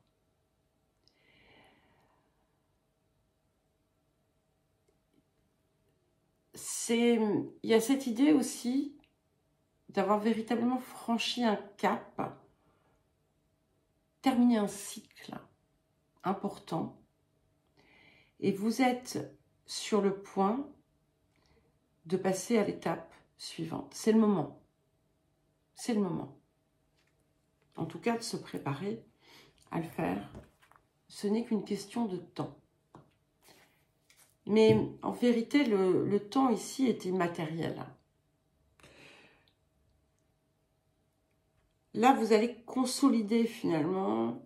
[SPEAKER 1] Il y a cette idée aussi d'avoir véritablement franchi un cap, terminé un cycle important, et vous êtes sur le point de passer à l'étape suivante. C'est le moment. C'est le moment. En tout cas, de se préparer à le faire. Ce n'est qu'une question de temps. Mais en vérité, le temps ici est immatériel. Là, vous allez consolider finalement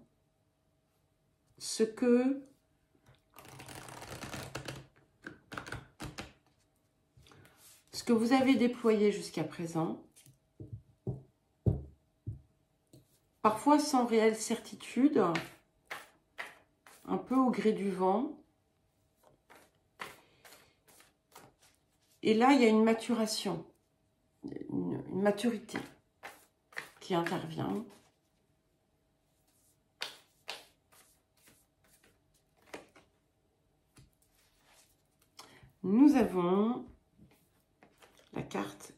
[SPEAKER 1] ce que vous avez déployé jusqu'à présent, parfois sans réelle certitude, un peu au gré du vent. Et là, il y a une maturation, une maturité qui intervient. Nous avons la carte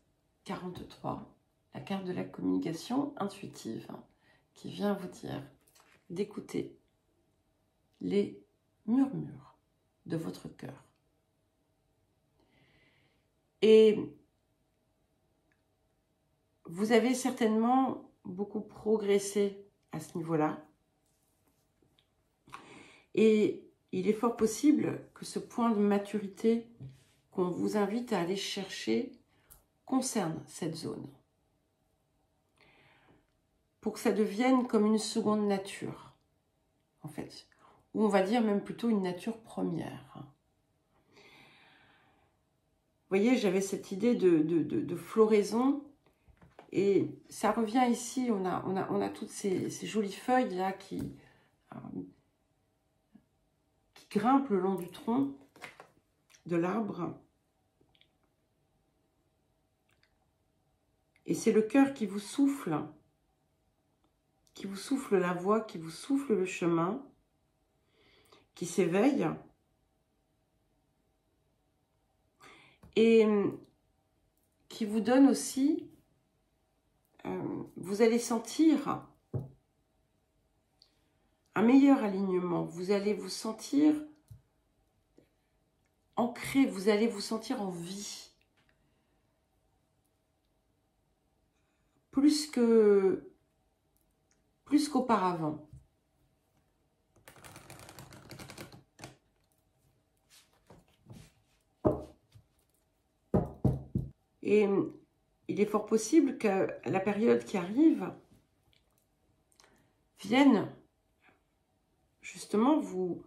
[SPEAKER 1] 43, la carte de la communication intuitive, qui vient vous dire d'écouter les murmures de votre cœur. Et vous avez certainement beaucoup progressé à ce niveau-là. Et il est fort possible que ce point de maturité qu'on vous invite à aller chercher concerne cette zone. Pour que ça devienne comme une seconde nature, en fait. Ou on va dire même plutôt une nature première. Vous voyez, j'avais cette idée de floraison. Et ça revient ici, on a toutes ces jolies feuilles là qui grimpent le long du tronc de l'arbre. Et c'est le cœur qui vous souffle la voix, qui vous souffle le chemin, qui s'éveille. Et qui vous donne aussi, vous allez sentir un meilleur alignement. Vous allez vous sentir ancré, vous allez vous sentir en vie. Plus qu'auparavant. Et il est fort possible que la période qui arrive vienne justement vous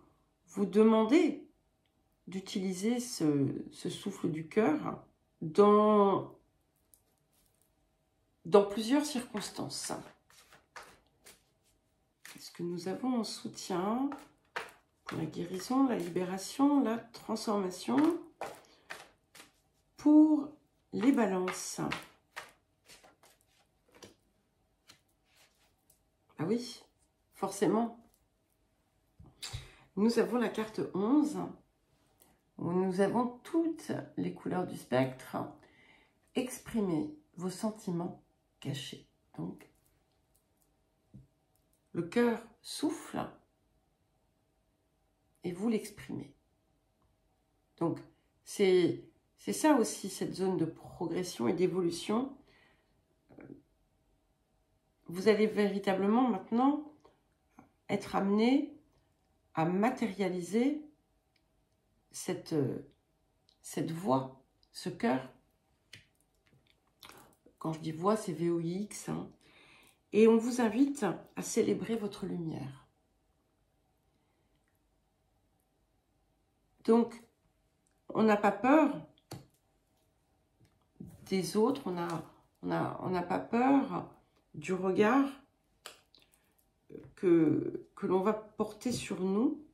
[SPEAKER 1] demander d'utiliser ce souffle du cœur dans plusieurs circonstances. Qu'est-ce que nous avons en soutien pour la guérison, la libération, la transformation, pour les balances? Ah oui, forcément. Nous avons la carte 11, où nous avons toutes les couleurs du spectre. Exprimez vos sentiments cachés. Donc, le cœur souffle et vous l'exprimez. Donc, c'est ça aussi, cette zone de progression et d'évolution. Vous allez véritablement maintenant être amené à matérialiser cette voix, ce cœur. Quand je dis voix, c'est VOIX. Hein. Et on vous invite à célébrer votre lumière. Donc, on n'a pas peur des autres, on n'a pas peur du regard que l'on va porter sur nous.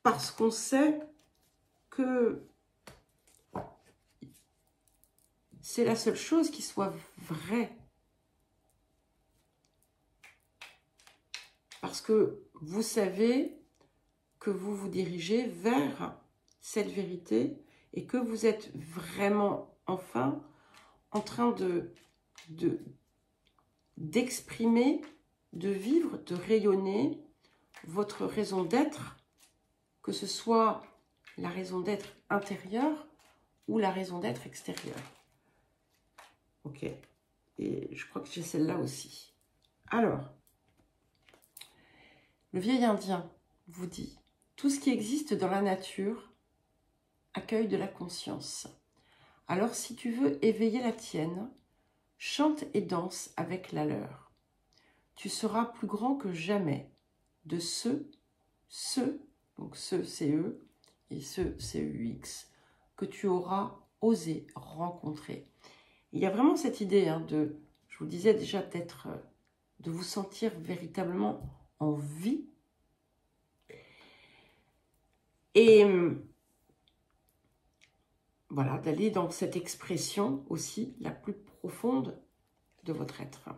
[SPEAKER 1] Parce qu'on sait que c'est la seule chose qui soit vraie. Parce que vous savez que vous vous dirigez vers cette vérité et que vous êtes vraiment enfin en train d'exprimer, de vivre, de rayonner votre raison d'être, que ce soit la raison d'être intérieure ou la raison d'être extérieure. Ok, et je crois que j'ai celle-là aussi. Alors, le vieil indien vous dit, tout ce qui existe dans la nature accueille de la conscience. Alors si tu veux éveiller la tienne, chante et danse avec la leur. Tu seras plus grand que jamais de ceux, donc ceux CE et ceux CEUX, que tu auras osé rencontrer. Il y a vraiment cette idée de, je vous le disais déjà, d'être, de vous sentir véritablement en vie. Et voilà, d'aller dans cette expression aussi la plus profonde de votre être.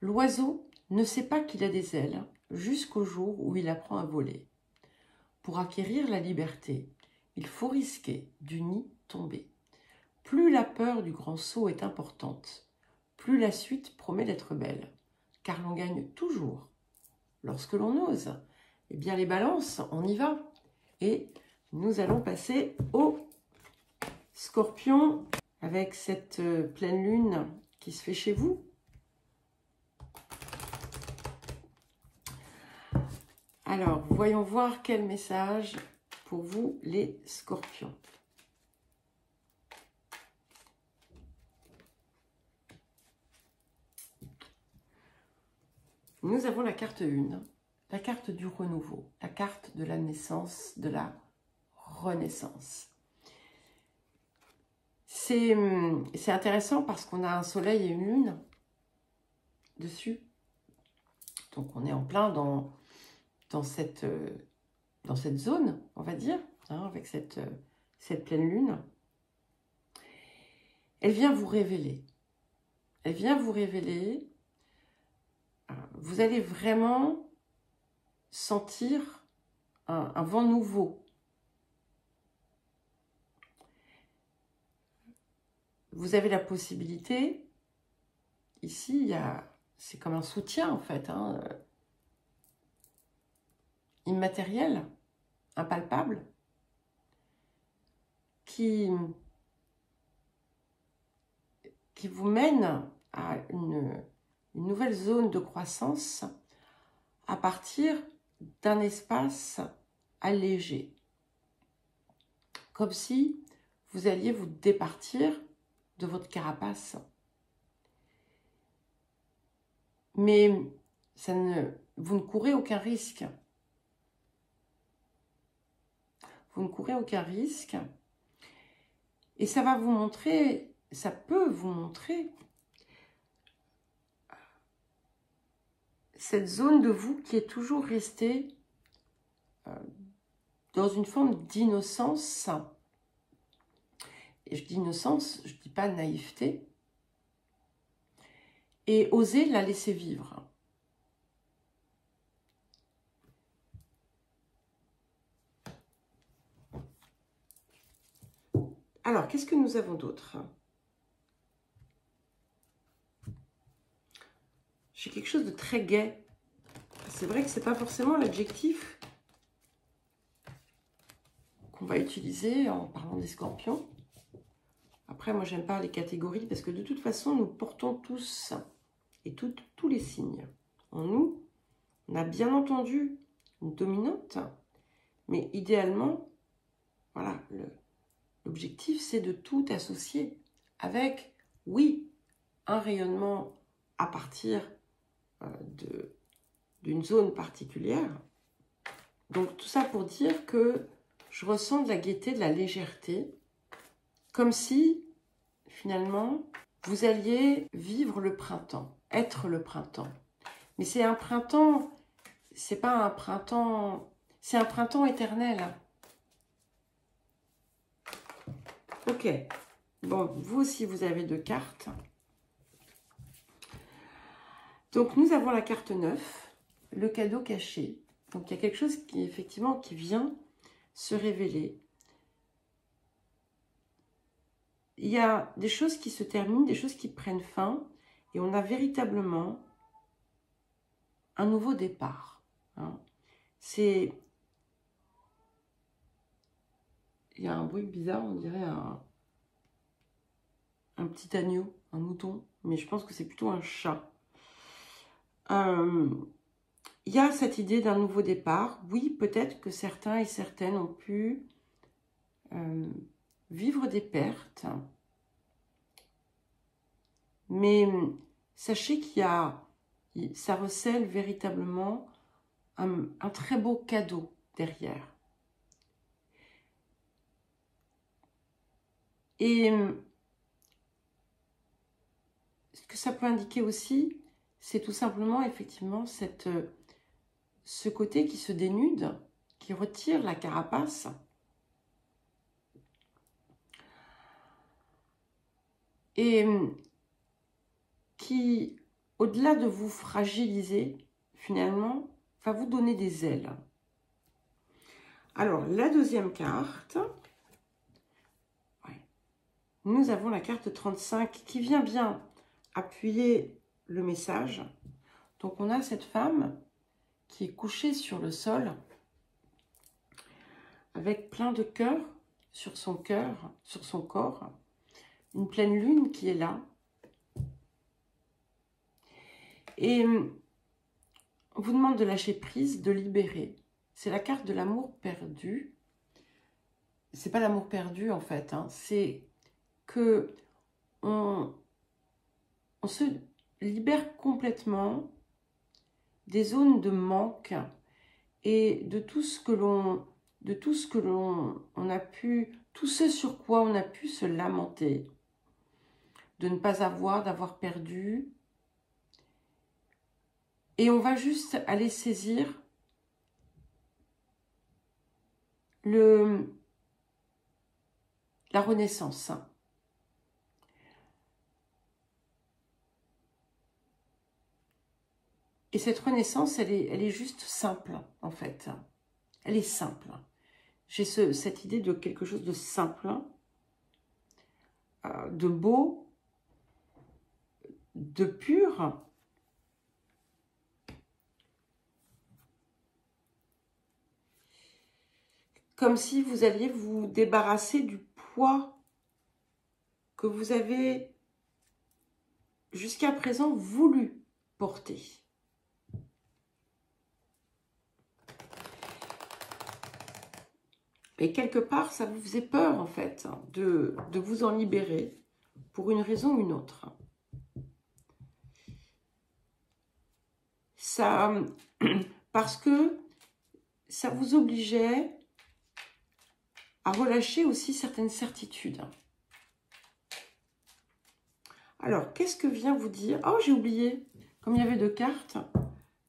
[SPEAKER 1] L'oiseau ne sait pas qu'il a des ailes jusqu'au jour où il apprend à voler. Pour acquérir la liberté, il faut risquer du nid tomber. Plus la peur du grand saut est importante, plus la suite promet d'être belle, car l'on gagne toujours. Lorsque l'on ose, eh bien les balances, on y va. Et nous allons passer au Scorpion avec cette pleine lune qui se fait chez vous. Alors, voyons voir quel message pour vous, les Scorpions. Nous avons la carte 1, la carte du renouveau, la carte de la naissance, de la renaissance. C'est intéressant parce qu'on a un soleil et une lune dessus. Donc on est en plein dans cette zone, on va dire, avec cette pleine lune. Elle vient vous révéler. Elle vient vous révéler. Vous allez vraiment sentir un vent nouveau. Vous avez la possibilité, ici, c'est comme un soutien en fait, immatériel, impalpable, qui vous mène à une nouvelle zone de croissance à partir d'un espace allégé. Comme si vous alliez vous départir de votre carapace. Mais vous ne courez aucun risque. Vous ne courez aucun risque. Et ça va vous montrer, ça peut vous montrer cette zone de vous qui est toujours restée dans une forme d'innocence. Et je dis innocence, je ne dis pas naïveté. Et oser la laisser vivre. Alors, qu'est-ce que nous avons d'autre? J'ai quelque chose de très gai. C'est vrai que ce n'est pas forcément l'adjectif qu'on va utiliser en parlant des scorpions. Après, moi, j'aime pas les catégories parce que de toute façon, nous portons tous et tous les signes. En nous, on a bien entendu une dominante, mais idéalement, voilà, l'objectif, c'est de tout associer avec, oui, un rayonnement à partir d'une zone particulière. Donc, tout ça pour dire que je ressens de la gaieté, de la légèreté, comme si, finalement, vous alliez vivre le printemps, être le printemps. Mais c'est un printemps, c'est pas un printemps, c'est un printemps éternel. Ok. Bon, vous aussi, vous avez 2 cartes. Donc, nous avons la carte 9, le cadeau caché. Donc, il y a quelque chose qui, effectivement, qui vient se révéler. il y a des choses qui se terminent, des choses qui prennent fin, et on a véritablement un nouveau départ. Hein. Il y a un bruit bizarre, on dirait un petit agneau, un mouton, mais je pense que c'est plutôt un chat. Il y a cette idée d'un nouveau départ. Oui, peut-être que certains et certaines ont pu vivre des pertes, mais sachez ça recèle véritablement un très beau cadeau derrière. Et ce que ça peut indiquer aussi, c'est tout simplement effectivement ce côté qui se dénude, qui retire la carapace. Et qui, au-delà de vous fragiliser, finalement, va vous donner des ailes. Alors, la deuxième carte, nous avons la carte 35 qui vient bien appuyer le message. Donc, on a cette femme qui est couchée sur le sol avec plein de cœur sur son corps, une pleine lune qui est là. Et on vous demande de lâcher prise, de libérer. C'est la carte de l'amour perdu. C'est pas l'amour perdu en fait, hein. C'est que on se libère complètement des zones de manque et de tout ce que l'on a pu, tout ce sur quoi on a pu se lamenter, de ne pas avoir, d'avoir perdu. Et on va juste aller saisir la renaissance. Et cette renaissance, elle est juste simple, en fait. Elle est simple. J'ai cette idée de quelque chose de simple, de beau, de pur. Comme si vous alliez vous débarrasser du poids que vous avez jusqu'à présent voulu porter. Et quelque part, ça vous faisait peur, en fait, de vous en libérer pour une raison ou une autre. Ça, parce que ça vous obligeait à relâcher aussi certaines certitudes. Alors, qu'est-ce que vient vous dire? Oh, j'ai oublié. Comme il y avait 2 cartes,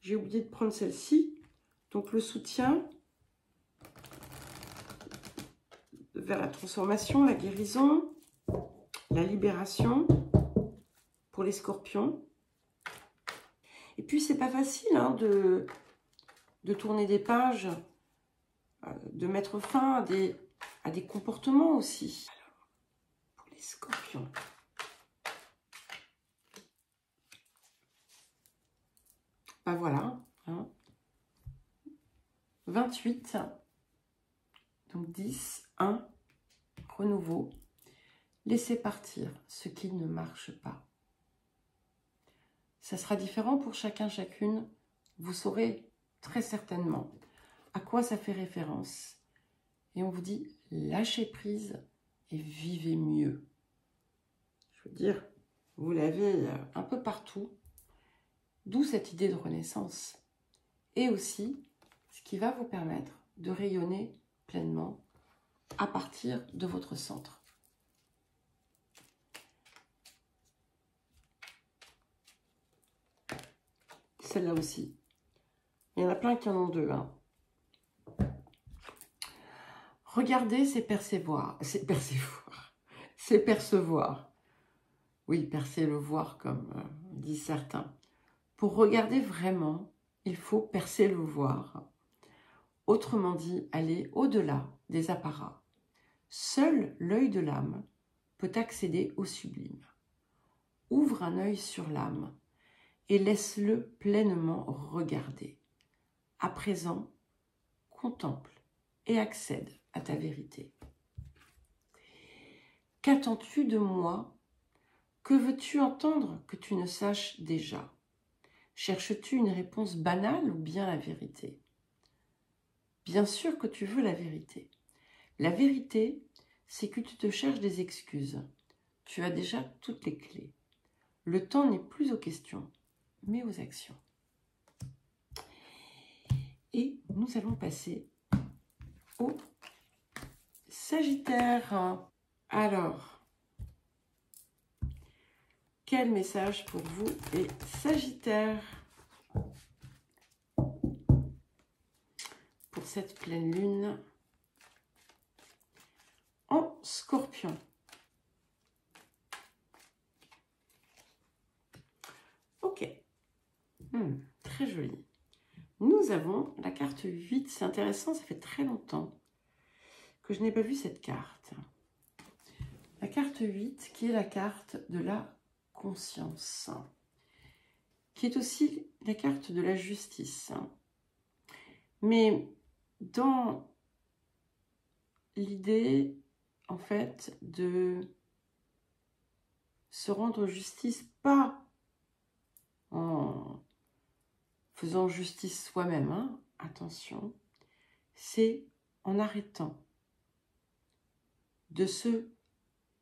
[SPEAKER 1] j'ai oublié de prendre celle-ci. Donc, le soutien vers la transformation, la guérison, la libération pour les scorpions. Et puis, c'est pas facile hein, de tourner des pages, de mettre fin à des comportements aussi. Alors, pour les scorpions. Ben voilà. Hein. 28. Donc 10, 1, renouveau. Laissez partir ce qui ne marche pas. Ça sera différent pour chacun, chacune. Vous saurez très certainement à quoi ça fait référence. Et on vous dit, lâchez prise et vivez mieux. Je veux dire, vous l'avez un peu partout. D'où cette idée de renaissance. Et aussi, ce qui va vous permettre de rayonner pleinement à partir de votre centre. Celle-là aussi. Il y en a plein qui en ont 2. Hein. Regardez, c'est percevoir. C'est percevoir. C'est percevoir. Oui, percer le voir, comme disent certains. Pour regarder vraiment, il faut percer le voir. Autrement dit, aller au-delà des apparats. Seul l'œil de l'âme peut accéder au sublime. Ouvre un œil sur l'âme et laisse-le pleinement regarder. À présent, contemple et accède à ta vérité. Qu'attends-tu de moi? Que veux-tu entendre que tu ne saches déjà? Cherches-tu une réponse banale ou bien la vérité? Bien sûr que tu veux la vérité. La vérité, c'est que tu te cherches des excuses. Tu as déjà toutes les clés. Le temps n'est plus aux questions, mais aux actions. Et nous allons passer au Sagittaire. Alors, quel message pour vous les Sagittaires pour cette pleine lune en Scorpion? Ok, très joli. Nous avons la carte 8, c'est intéressant, ça fait très longtemps que je n'ai pas vu cette carte. La carte 8 qui est la carte de la conscience, qui est aussi la carte de la justice. Mais dans l'idée, en fait, de se rendre justice, pas en faisant justice soi-même, hein, attention, c'est en arrêtant de se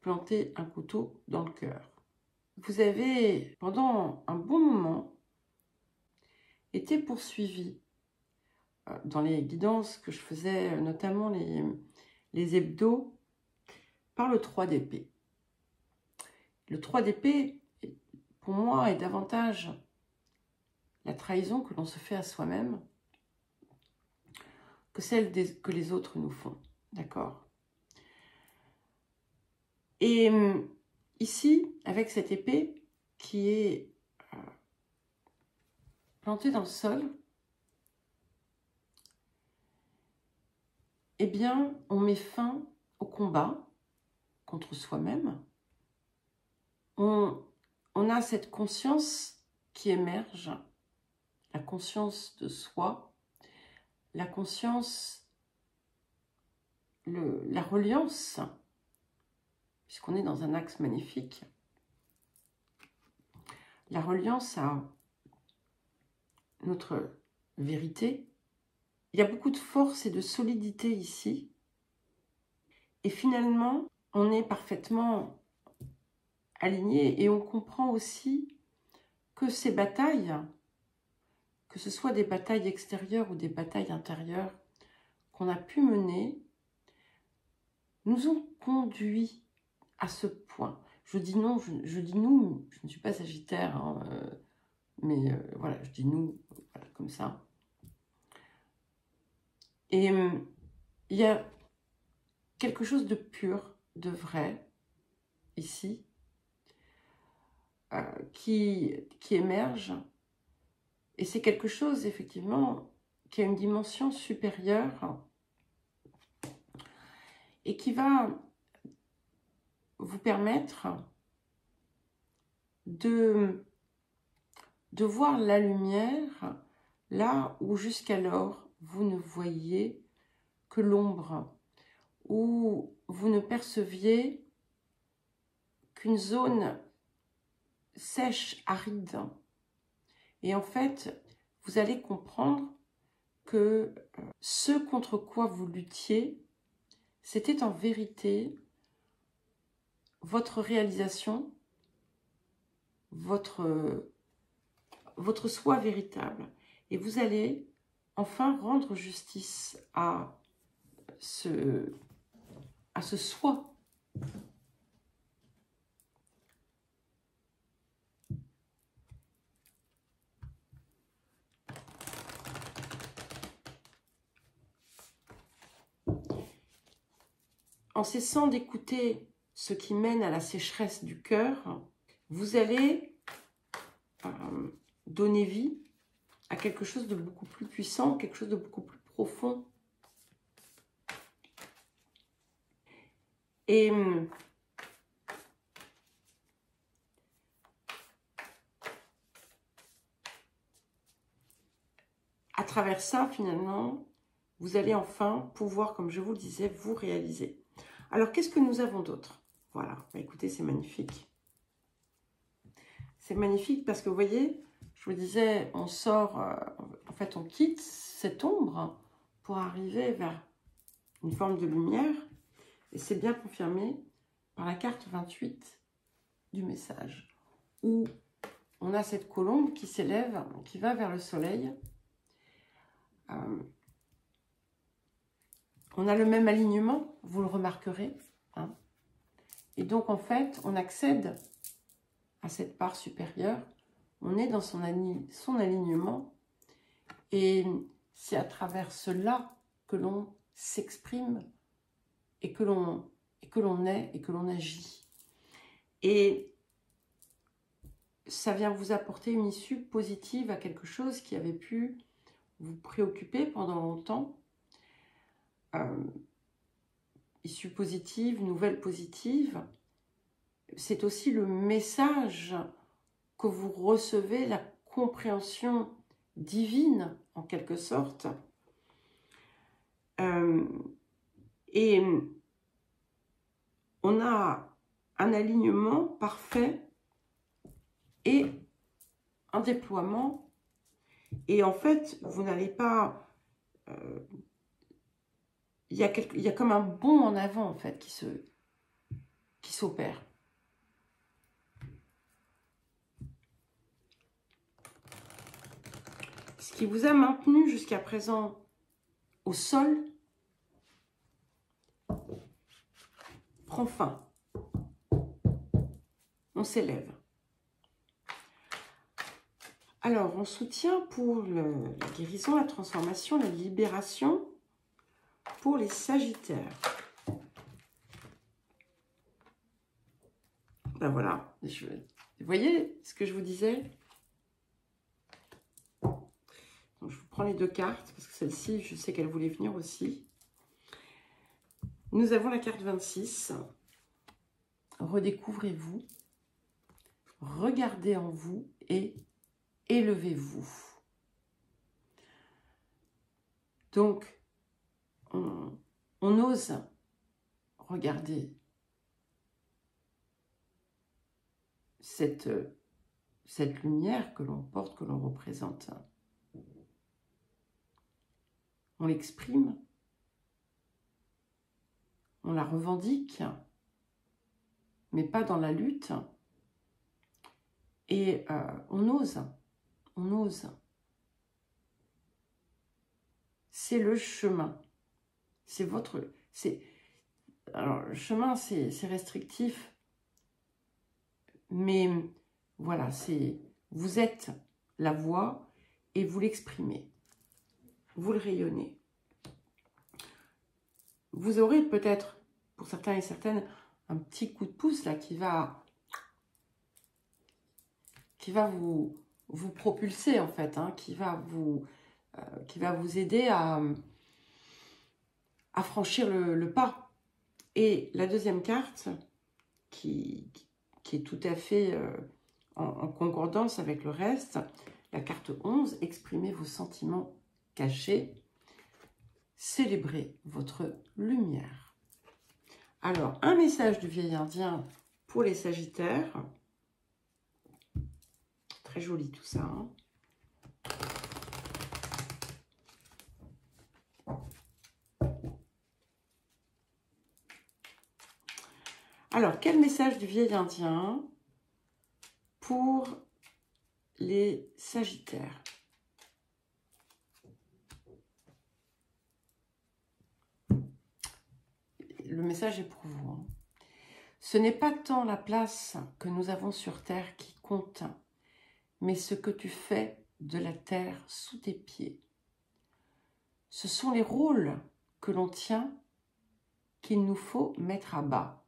[SPEAKER 1] planter un couteau dans le cœur. Vous avez, pendant un bon moment, été poursuivi dans les guidances que je faisais, notamment les hebdos, par le 3 d'épée. Le 3 d'épée, pour moi, est davantage la trahison que l'on se fait à soi-même que celle que les autres nous font. D'accord? Et ici, avec cette épée qui est plantée dans le sol, eh bien, on met fin au combat contre soi-même. On a cette conscience qui émerge, la conscience de soi, la conscience, la reliance, puisqu'on est dans un axe magnifique, la reliance à notre vérité. Il y a beaucoup de force et de solidité ici. Et finalement, on est parfaitement aligné et on comprend aussi que ces batailles, que ce soit des batailles extérieures ou des batailles intérieures qu'on a pu mener, nous ont conduit à ce point. Je dis non, je dis nous, je ne suis pas sagittaire, hein, mais voilà, je dis nous, voilà, comme ça. Et il y a quelque chose de pur, de vrai, ici, qui émerge. Et c'est quelque chose, effectivement, qui a une dimension supérieure et qui va vous permettre de voir la lumière là où jusqu'alors vous ne voyiez que l'ombre, où vous ne perceviez qu'une zone sèche, aride. Et en fait, vous allez comprendre que ce contre quoi vous luttiez, c'était en vérité votre réalisation, votre soi véritable. Et vous allez enfin rendre justice à ce soi. En cessant d'écouter ce qui mène à la sécheresse du cœur, vous allez donner vie à quelque chose de beaucoup plus puissant, quelque chose de beaucoup plus profond. Et à travers ça, finalement, vous allez enfin pouvoir, comme je vous le disais, vous réaliser. Alors, qu'est-ce que nous avons d'autre? Voilà, bah, écoutez, c'est magnifique. C'est magnifique parce que, vous voyez, je vous disais, on sort, en fait, on quitte cette ombre pour arriver vers une forme de lumière. Et c'est bien confirmé par la carte 28 du message, où on a cette colombe qui s'élève, qui va vers le soleil. On a le même alignement, vous le remarquerez. Hein. Et donc, en fait, on accède à cette part supérieure. On est dans son alignement. Et c'est à travers cela que l'on s'exprime et que l'on est et que l'on agit. Et ça vient vous apporter une issue positive à quelque chose qui avait pu vous préoccuper pendant longtemps. Issue positive, nouvelle positive. C'est aussi le message que vous recevez, la compréhension divine, en quelque sorte. Et on a un alignement parfait et un déploiement. Et en fait, vous n'allez pas... il y a comme un bond en avant, en fait, qui s'opère. Ce qui vous a maintenu jusqu'à présent au sol prend fin. On s'élève. Alors, en soutien pour la guérison, la transformation, la libération, pour les Sagittaires. Ben voilà, vous voyez ce que je vous disais? Donc, je vous prends les deux cartes, parce que celle-ci, je sais qu'elle voulait venir aussi. Nous avons la carte 26. Redécouvrez-vous, regardez en vous et élevez-vous. Donc, on ose regarder cette lumière que l'on porte, que l'on représente. On l'exprime, on la revendique, mais pas dans la lutte. Et on ose. C'est le chemin. C'est votre... Alors, le chemin, c'est restrictif. Mais voilà, vous êtes la voix et vous l'exprimez. Vous le rayonnez. Vous aurez peut-être, pour certains et certaines, un petit coup de pouce là qui va vous propulser en fait, hein, qui va vous aider à franchir le pas. Et la deuxième carte, qui est tout à fait en concordance avec le reste, la carte 11, exprimez vos sentiments cachés, célébrez votre lumière. Alors, un message du vieil indien pour les Sagittaires. Très joli tout ça. Hein. Alors, quel message du vieil indien pour les Sagittaires? Le message est pour vous. Hein. Ce n'est pas tant la place que nous avons sur Terre qui compte, mais ce que tu fais de la terre sous tes pieds. Ce sont les rôles que l'on tient qu'il nous faut mettre à bas.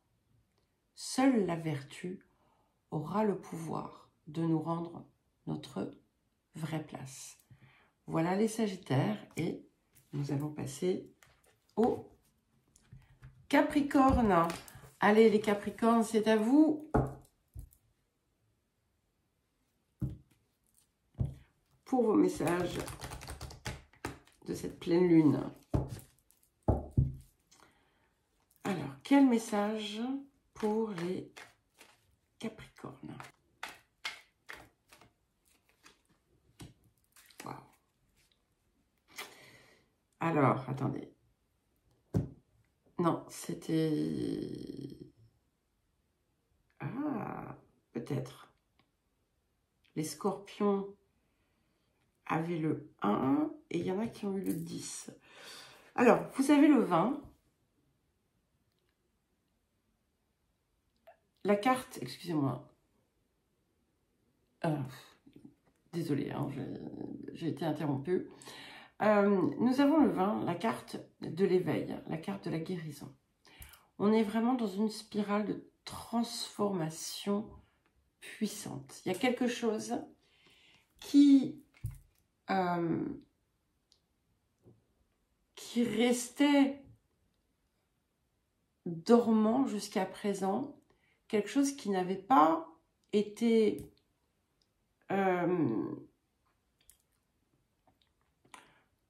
[SPEAKER 1] Seule la vertu aura le pouvoir de nous rendre notre vraie place. Voilà les Sagittaires et nous allons passer au Capricorne. Allez les Capricornes, c'est à vous. Pour vos messages de cette pleine lune. Alors, quel message pour les Capricornes? Wow. Alors, attendez. Non, c'était... Ah, peut-être. Les Scorpions avaient le 1 et il y en a qui ont eu le 10. Alors, vous avez le 20. La carte, excusez-moi. Désolée, hein, j'ai été interrompue. Nous avons le 20, la carte de l'éveil, la carte de la guérison. On est vraiment dans une spirale de transformation puissante. Il y a quelque chose qui restait dormant jusqu'à présent, quelque chose qui n'avait pas été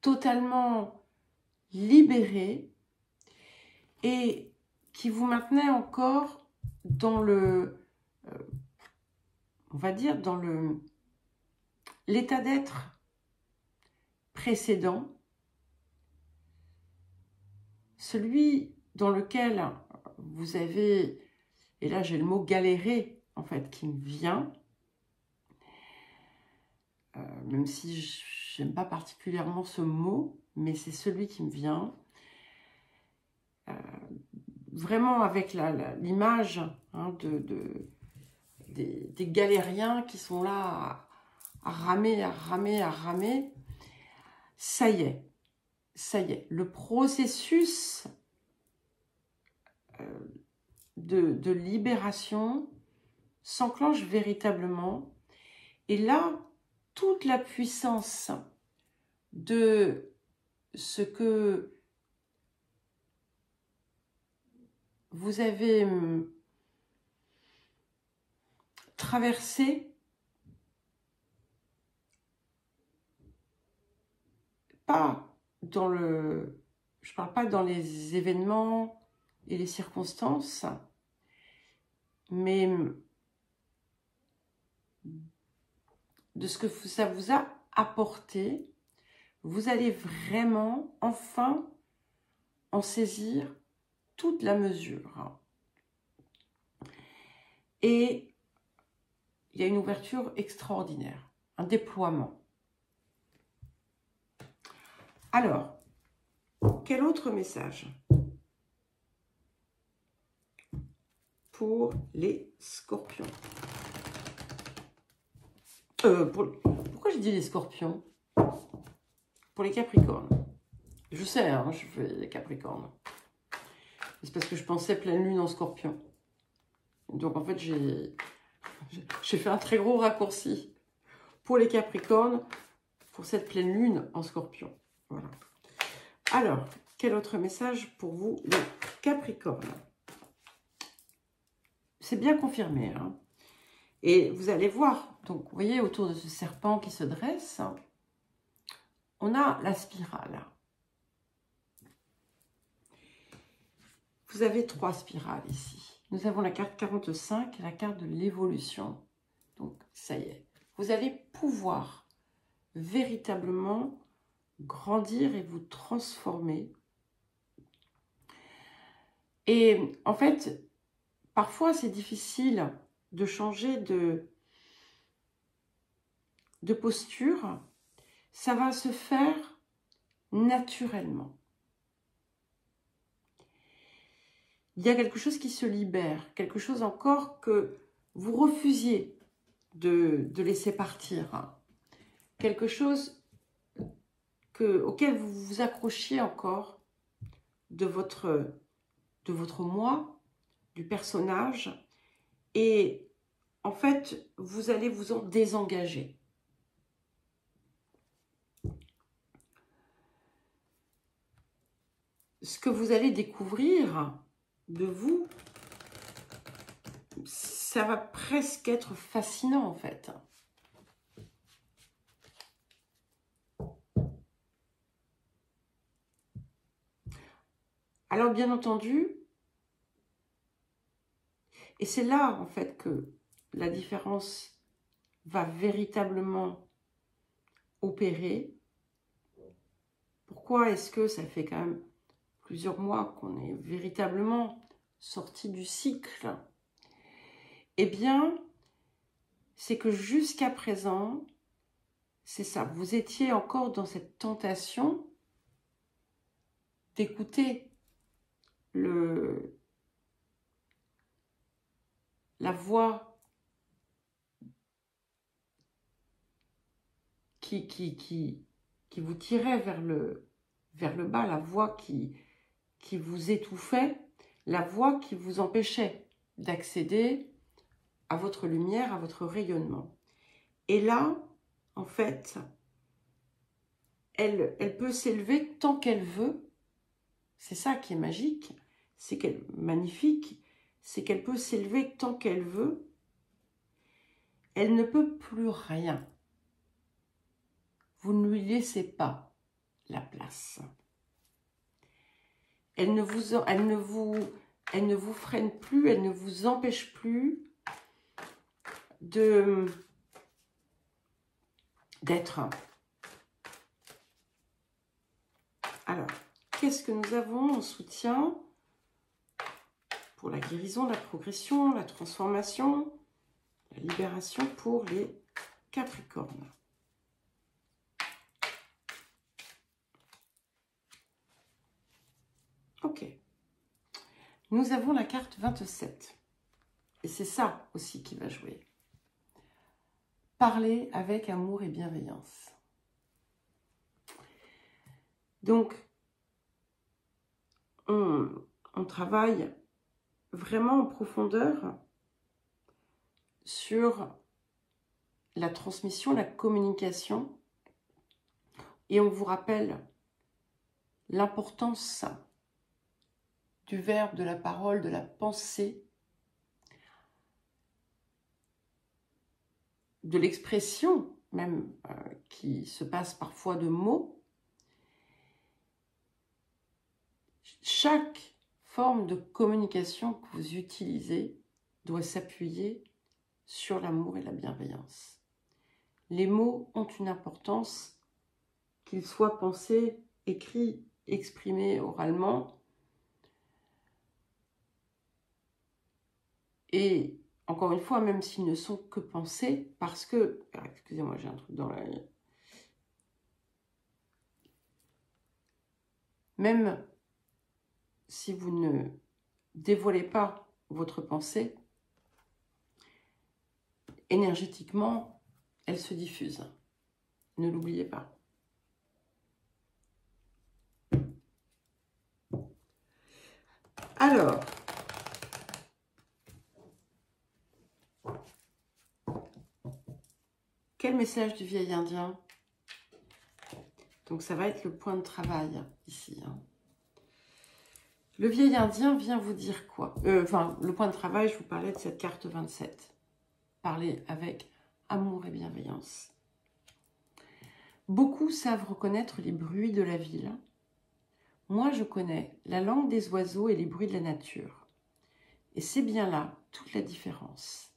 [SPEAKER 1] totalement libéré et qui vous maintenait encore dans le, on va dire, dans l'état d'être précédent, celui dans lequel vous avez, et là j'ai le mot galérer en fait qui me vient, même si j'aime pas particulièrement ce mot, mais c'est celui qui me vient. Vraiment avec l'image hein, des galériens qui sont là à ramer, à ramer, à ramer. Ça y est, le processus de libération s'enclenche véritablement. Et là, toute la puissance de ce que vous avez traversé, pas dans le... Je ne parle pas dans les événements et les circonstances, mais de ce que ça vous a apporté, vous allez vraiment, enfin, en saisir toute la mesure. Et il y a une ouverture extraordinaire, un déploiement. Alors, quel autre message pour les Scorpions? Pourquoi j'ai dit les Scorpions? Pour les Capricornes. Je sais, hein, je fais les Capricornes. C'est parce que je pensais pleine lune en Scorpion. Donc en fait, j'ai fait un très gros raccourci pour les Capricornes, pour cette pleine lune en Scorpion. Voilà. Alors, quel autre message pour vous, les Capricornes? C'est bien confirmé. Hein. Et vous allez voir, donc vous voyez, autour de ce serpent qui se dresse, on a la spirale. Vous avez 3 spirales ici. Nous avons la carte 45, la carte de l'évolution. Donc, ça y est. Vous allez pouvoir véritablement grandir et vous transformer. Et en fait, parfois, c'est difficile de changer de posture. Ça va se faire naturellement. Il y a quelque chose qui se libère, quelque chose encore que vous refusiez de laisser partir. Quelque chose auquel vous vous accrochiez encore de votre moi, du personnage. Et en fait, vous allez vous en désengager. Ce que vous allez découvrir de vous, ça va presque être fascinant en fait. Alors bien entendu, et c'est là en fait que la différence va véritablement opérer. Pourquoi est-ce que ça fait quand même plusieurs mois qu'on est véritablement sorti du cycle? Eh bien, c'est que jusqu'à présent, c'est ça, vous étiez encore dans cette tentation d'écouter la voix qui vous tirait vers le bas, la voix qui vous étouffait, la voix qui vous empêchait d'accéder à votre lumière, à votre rayonnement. Et là, en fait, elle peut s'élever tant qu'elle veut. C'est ça qui est magique, c'est qu'elle magnifique, c'est qu'elle peut s'élever tant qu'elle veut. Elle ne peut plus rien. Vous ne lui laissez pas la place. Elle ne vous freine plus, elle ne vous empêche plus d'être. Alors, qu'est-ce que nous avons en soutien pour la guérison, la progression, la transformation, la libération pour les Capricornes? Ok. Nous avons la carte 27. Et c'est ça aussi qui va jouer. Parler avec amour et bienveillance. Donc, on travaille vraiment en profondeur sur la transmission, la communication. Et on vous rappelle l'importance du verbe, de la parole, de la pensée, de l'expression même qui se passe parfois de mots. Chaque forme de communication que vous utilisez doit s'appuyer sur l'amour et la bienveillance. Les mots ont une importance, qu'ils soient pensés, écrits, exprimés oralement. Et encore une fois, même s'ils ne sont que pensés, parce que... Excusez-moi, j'ai un truc dans l'œil. Même si vous ne dévoilez pas votre pensée, énergétiquement, elle se diffuse. Ne l'oubliez pas. Alors, quel message du vieil indien? Donc ça va être le point de travail ici. Le vieil indien vient vous dire quoi? Le point de travail, je vous parlais de cette carte 27. Parler avec amour et bienveillance. Beaucoup savent reconnaître les bruits de la ville. Moi, je connais la langue des oiseaux et les bruits de la nature. Et c'est bien là toute la différence.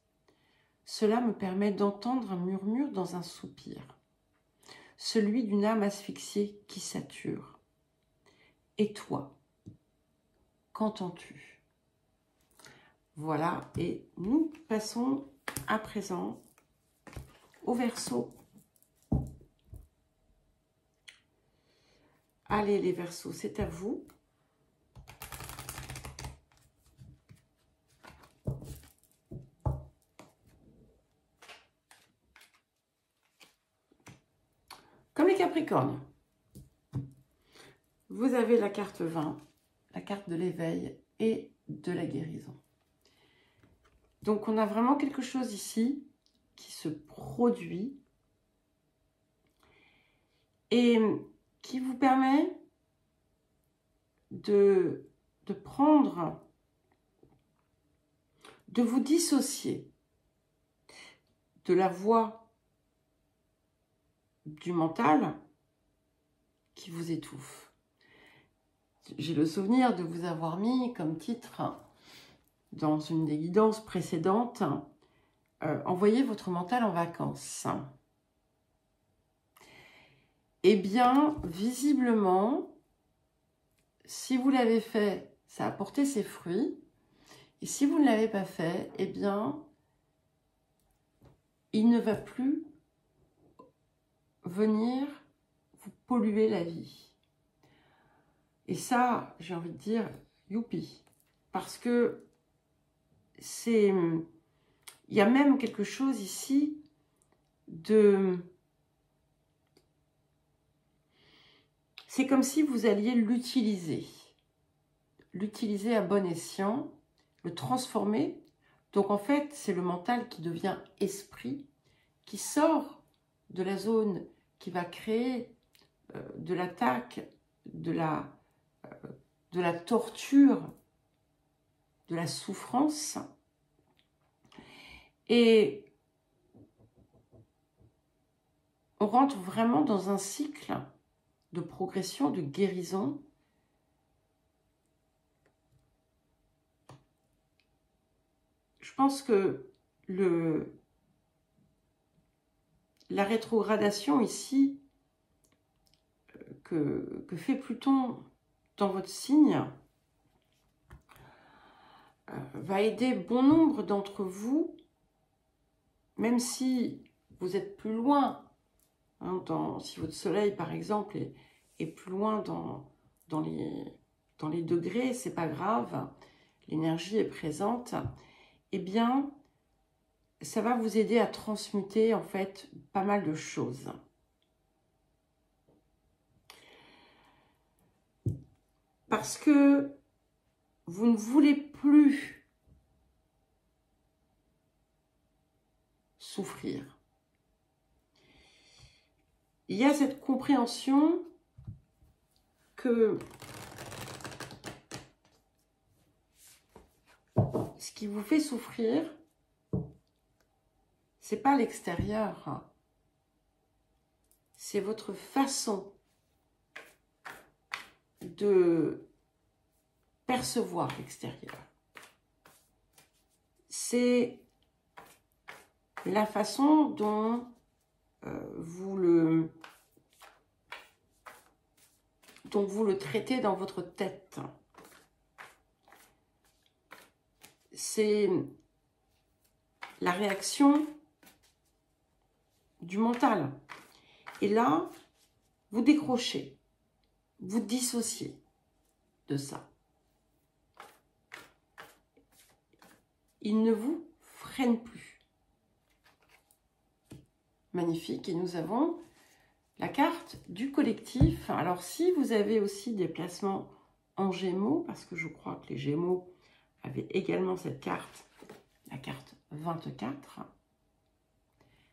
[SPEAKER 1] Cela me permet d'entendre un murmure dans un soupir, celui d'une âme asphyxiée qui sature. Et toi, qu'entends-tu? Voilà, et nous passons à présent au Verseau. Allez les Verseaux, c'est à vous. Comme les Capricornes, vous avez la carte 20, la carte de l'éveil et de la guérison. Donc on a vraiment quelque chose ici qui se produit et qui vous permet de prendre, de vous dissocier de la voix du mental qui vous étouffe. j'ai le souvenir de vous avoir mis comme titre dans une des guidances précédentes, envoyez votre mental en vacances. Eh bien, visiblement, si vous l'avez fait, ça a porté ses fruits. Et si vous ne l'avez pas fait, eh bien, il ne va plus venir vous polluer la vie. Et ça, j'ai envie de dire, youpi. Parce que c'est... Il y a même quelque chose ici de... C'est comme si vous alliez l'utiliser. L'utiliser à bon escient, le transformer. Donc en fait, c'est le mental qui devient esprit, qui sort de la zone qui va créer de l'attaque, de la torture, de la souffrance. Et on rentre vraiment dans un cycle de progression, de guérison. Je pense que la rétrogradation ici que fait Pluton dans votre signe va aider bon nombre d'entre vous, même si vous êtes plus loin, hein, si votre soleil par exemple est plus loin dans les degrés, c'est pas grave, l'énergie est présente, eh bien ça va vous aider à transmuter en fait pas mal de choses. Parce que vous ne voulez plus souffrir. Il y a cette compréhension que ce qui vous fait souffrir, c'est pas l'extérieur, c'est votre façon de percevoir l'extérieur. C'est la façon dont vous le traitez dans votre tête. C'est la réaction du mental. Et là, vous décrochez, vous dissociez de ça. Il ne vous freine plus. Magnifique. Et nous avons la carte du collectif. Alors, si vous avez aussi des placements en Gémeaux, parce que je crois que les Gémeaux avaient également cette carte, la carte 24,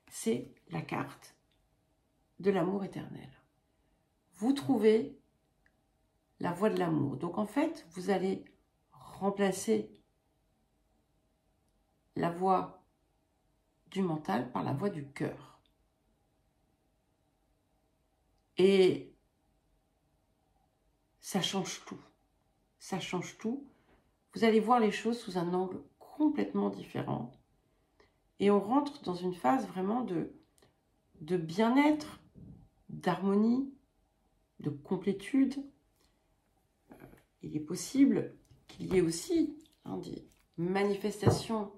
[SPEAKER 1] c'est la carte de l'amour éternel. Vous trouvez la voie de l'amour. Donc, en fait, vous allez remplacer la voie du mental par la voie du cœur. Et ça change tout. Ça change tout. Vous allez voir les choses sous un angle complètement différent. Et on rentre dans une phase vraiment de bien-être, d'harmonie, de complétude. Il est possible qu'il y ait aussi des manifestations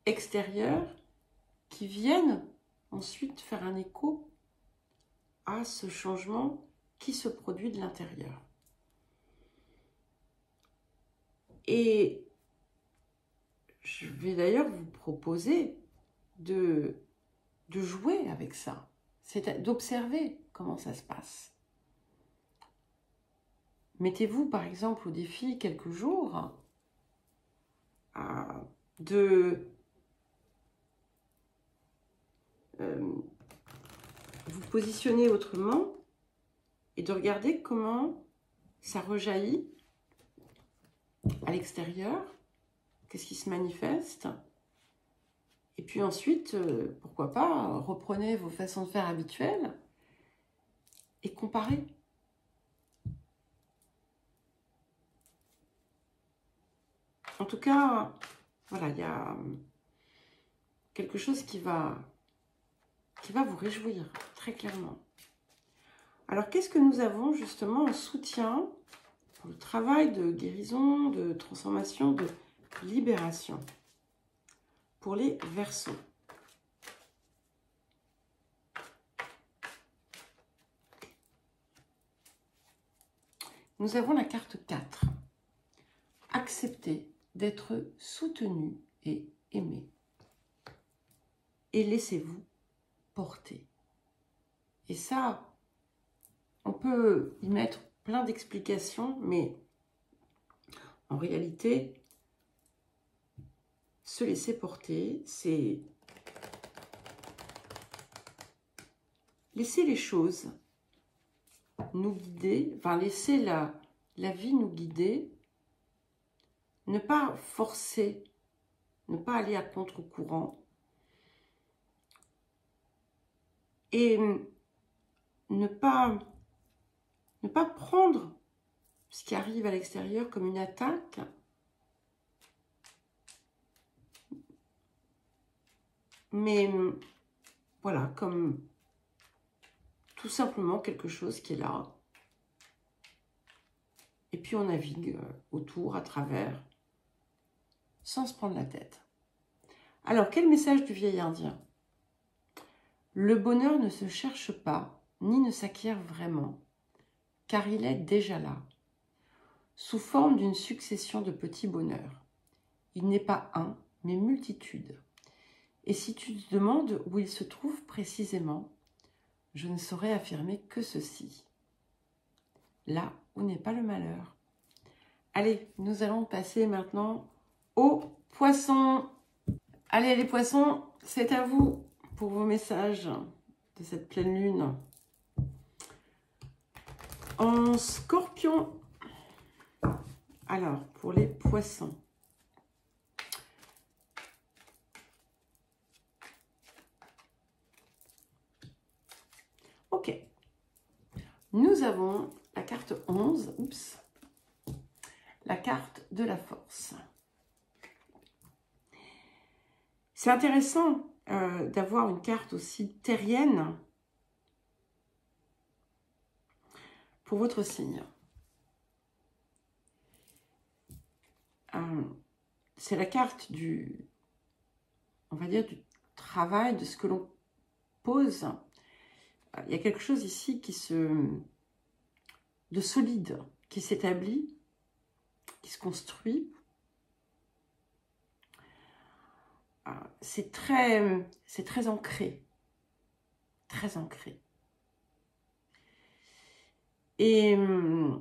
[SPEAKER 1] extérieures qui viennent ensuite faire un écho à ce changement qui se produit de l'intérieur. Et je vais d'ailleurs vous proposer de jouer avec ça, c'est d'observer comment ça se passe. Mettez-vous par exemple au défi quelques jours de vous positionner autrement et de regarder comment ça rejaillit à l'extérieur, qu'est-ce qui se manifeste. Et puis ensuite, pourquoi pas, reprenez vos façons de faire habituelles et comparez. En tout cas, voilà, il y a quelque chose qui va vous réjouir, très clairement. Alors, qu'est-ce que nous avons justement en soutien pour le travail de guérison, de transformation, de libération pour les Verseaux? Nous avons la carte 4. Accepter d'être soutenu et aimé. Et laissez-vous porter. Et ça, on peut y mettre plein d'explications, mais en réalité, se laisser porter, c'est laisser les choses nous guider, enfin laisser la vie nous guider, ne pas forcer, ne pas aller à contre-courant et ne pas prendre ce qui arrive à l'extérieur comme une attaque, mais voilà, comme tout simplement quelque chose qui est là. Et puis on navigue autour, à travers, sans se prendre la tête. Alors, quel message du vieil indien? Le bonheur ne se cherche pas, ni ne s'acquiert vraiment, car il est déjà là, sous forme d'une succession de petits bonheurs. Il n'est pas un, mais multitude. Et si tu te demandes où il se trouve précisément, je ne saurais affirmer que ceci. Là où n'est pas le malheur. Allez, nous allons passer maintenant aux poissons. Allez les poissons, c'est à vous pour vos messages de cette pleine lune. En Scorpion, alors pour les poissons. Ok, nous avons la carte 11, oups, la carte de la force. C'est intéressant d'avoir une carte aussi terrienne pour votre signe. C'est la carte du, on va dire, du travail, de ce que l'on pose. Il y a quelque chose ici de solide, qui s'établit, qui se construit. C'est très ancré. Très ancré. Et il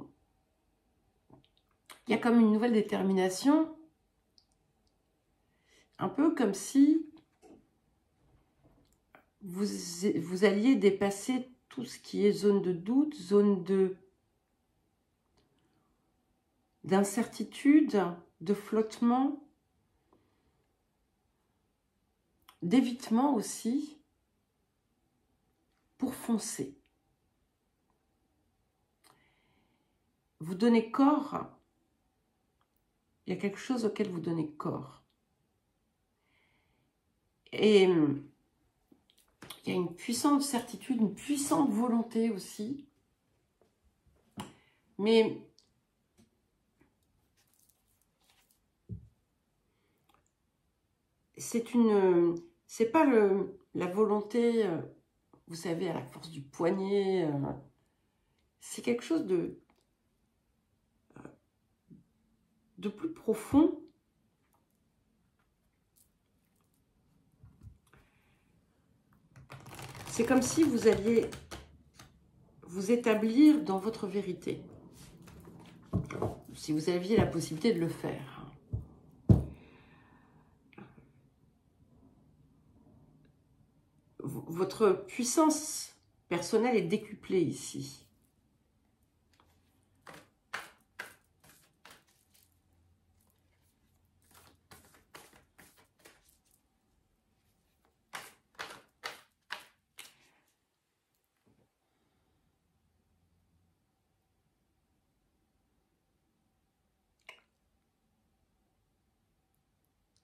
[SPEAKER 1] y a comme une nouvelle détermination, un peu comme si vous alliez dépasser tout ce qui est zone de doute, zone d'incertitude, de flottement, d'évitement aussi, pour foncer. Vous donnez corps, il y a quelque chose auquel vous donnez corps. Et il y a une puissante certitude, une puissante volonté aussi. Mais c'est pas la volonté, vous savez, à la force du poignet. C'est quelque chose de plus profond. C'est comme si vous alliez vous établir dans votre vérité. Si vous aviez la possibilité de le faire. Votre puissance personnelle est décuplée ici.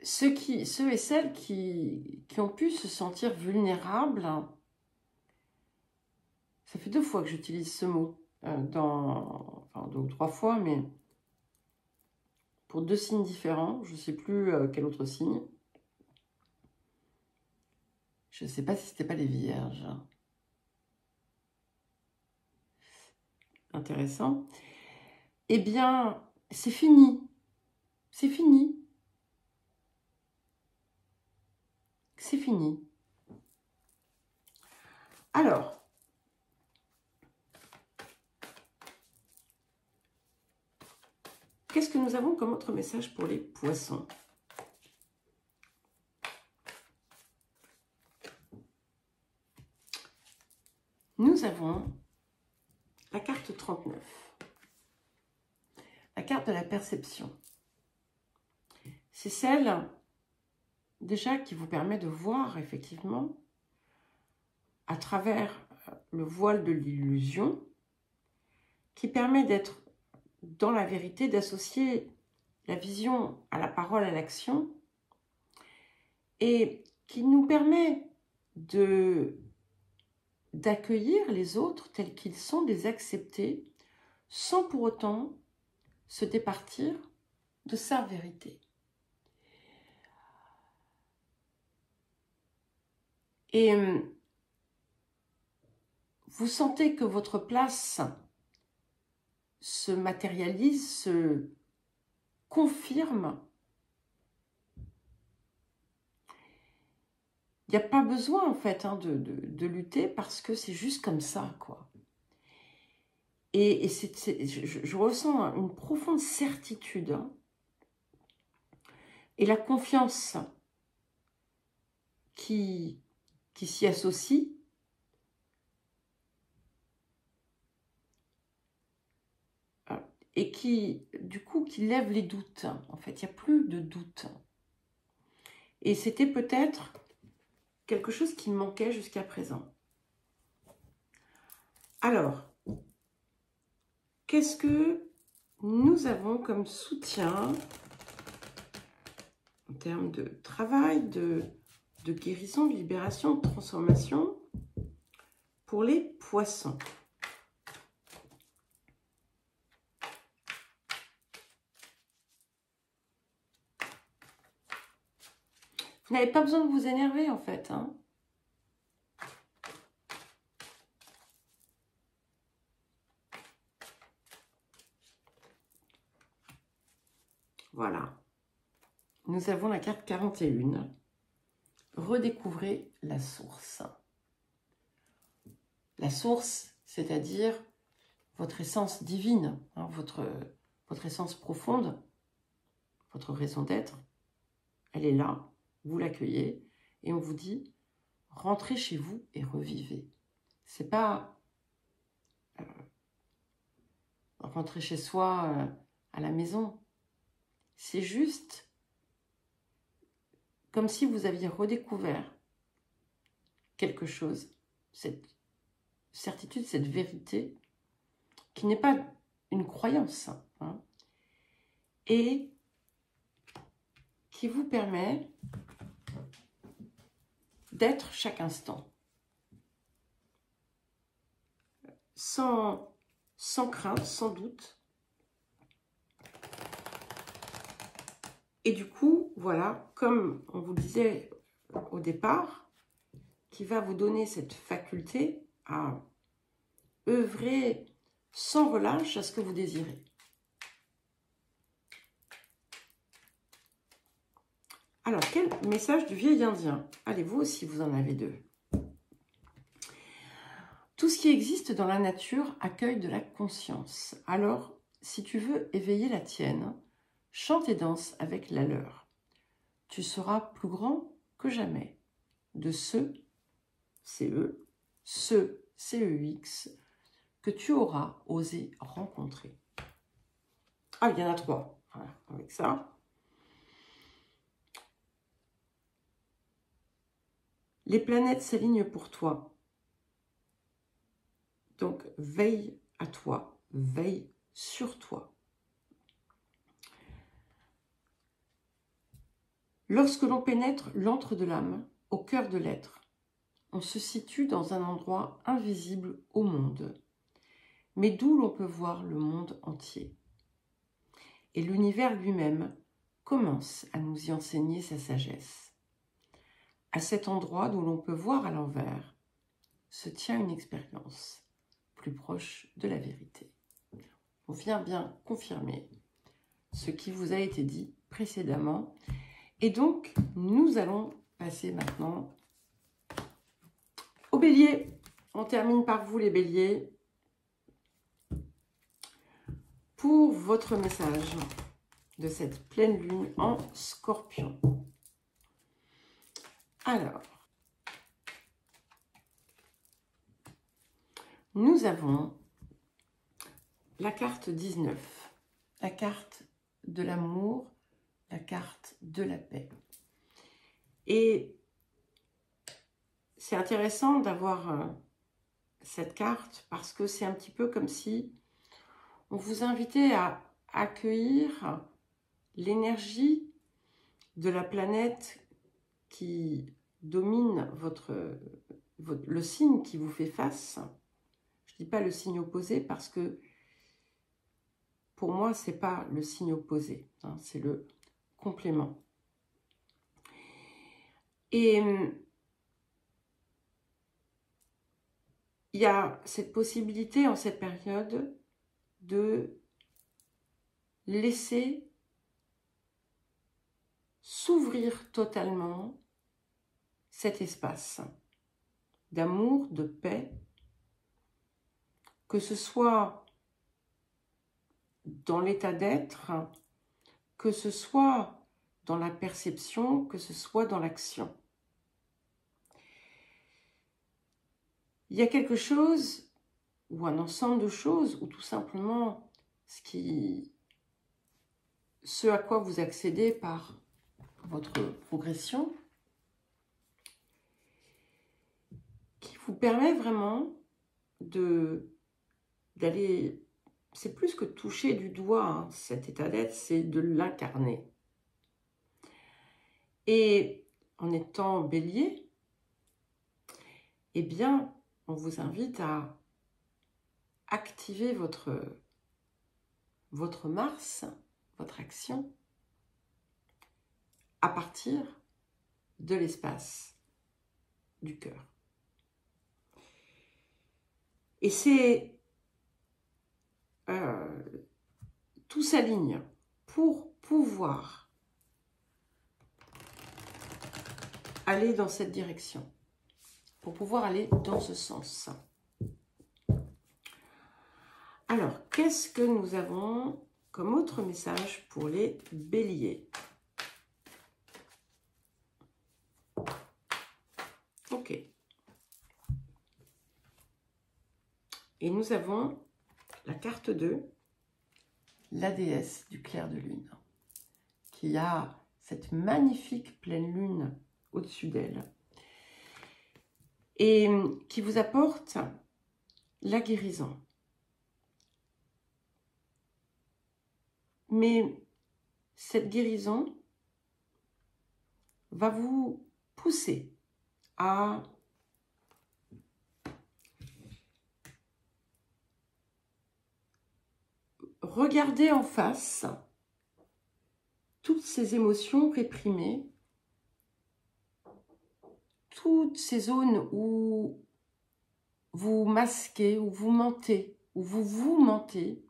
[SPEAKER 1] ceux et celles qui ont pu se sentir vulnérables, ça fait 2 fois que j'utilise ce mot, enfin 2 ou 3 fois, mais pour 2 signes différents, je ne sais plus quel autre signe. Je ne sais pas si c'était pas les vierges. Intéressant. Eh bien, c'est fini. C'est fini. C'est fini. Alors, qu'est-ce que nous avons comme autre message pour les poissons? Nous avons la carte 39. La carte de la perception. C'est celle, déjà, qui vous permet de voir, effectivement, à travers le voile de l'illusion, qui permet d'être dans la vérité, d'associer la vision à la parole, à l'action, et qui nous permet d'accueillir les autres tels qu'ils sont, de les accepter, sans pour autant se départir de sa vérité. Et vous sentez que votre place se matérialise, se confirme. Il n'y a pas besoin, en fait, de lutter parce que c'est juste comme ça, quoi. Et je ressens une profonde certitude, hein, et la confiance qui s'y associe. Et qui, du coup, qui lève les doutes. En fait, il n'y a plus de doute. Et c'était peut-être quelque chose qui me manquait jusqu'à présent. Alors, qu'est-ce que nous avons comme soutien en termes de travail, de guérison, de libération, de transformation pour les poissons? Vous n'avez pas besoin de vous énerver, en fait, hein. Voilà. Nous avons la carte 41. Redécouvrez la source. La source, c'est-à-dire votre essence divine, hein, votre essence profonde, votre raison d'être, elle est là, vous l'accueillez, et on vous dit, rentrez chez vous et revivez. C'est pas rentrer chez soi à la maison, c'est juste comme si vous aviez redécouvert quelque chose, cette certitude, cette vérité, qui n'est pas une croyance, hein, et qui vous permet d'être chaque instant, sans crainte, sans doute. Et du coup, voilà, comme on vous le disait au départ, qui va vous donner cette faculté à œuvrer sans relâche à ce que vous désirez. Alors, quel message du vieil indien? Allez, vous aussi, vous en avez 2. Tout ce qui existe dans la nature accueille de la conscience. Alors, si tu veux éveiller la tienne, chante et danse avec la leur. Tu seras plus grand que jamais. De ceux, CEX, que tu auras osé rencontrer. Ah, il y en a 3. Voilà, avec ça. Les planètes s'alignent pour toi. Donc, veille à toi, veille sur toi. Lorsque l'on pénètre l'antre de l'âme, au cœur de l'être, on se situe dans un endroit invisible au monde, mais d'où l'on peut voir le monde entier. Et l'univers lui-même commence à nous y enseigner sa sagesse. À cet endroit d'où l'on peut voir à l'envers, se tient une expérience plus proche de la vérité. On vient bien confirmer ce qui vous a été dit précédemment. Et donc, nous allons passer maintenant au bélier. On termine par vous les béliers pour votre message de cette pleine lune en Scorpion. Alors, nous avons la carte 19, la carte de l'amour, la carte de la paix. Et c'est intéressant d'avoir cette carte parce que c'est un petit peu comme si on vous invitait à accueillir l'énergie de la planète qui domine le signe qui vous fait face. Je ne dis pas le signe opposé parce que pour moi, ce n'est pas le signe opposé, hein, c'est le complément. Et il y a cette possibilité en cette période de laisser s'ouvrir totalement cet espace d'amour, de paix, que ce soit dans l'état d'être, que ce soit dans la perception, que ce soit dans l'action. Il y a quelque chose, ou un ensemble de choses, ou tout simplement ce à quoi vous accédez par votre progression, qui vous permet vraiment d'aller, c'est plus que toucher du doigt, hein, cet état d'être, c'est de l'incarner. Et en étant bélier, eh bien, on vous invite à activer votre Mars, votre action, à partir de l'espace du cœur. Et c'est tout s'aligne pour pouvoir aller dans cette direction, pour pouvoir aller dans ce sens. Alors, qu'est-ce que nous avons comme autre message pour les béliers? Ok. Et nous avons la carte 2, la déesse du clair de lune, qui a cette magnifique pleine lune au-dessus d'elle et qui vous apporte la guérison. Mais cette guérison va vous pousser à regarder en face toutes ces émotions réprimées, toutes ces zones où vous masquez, où vous mentez, où vous mentez,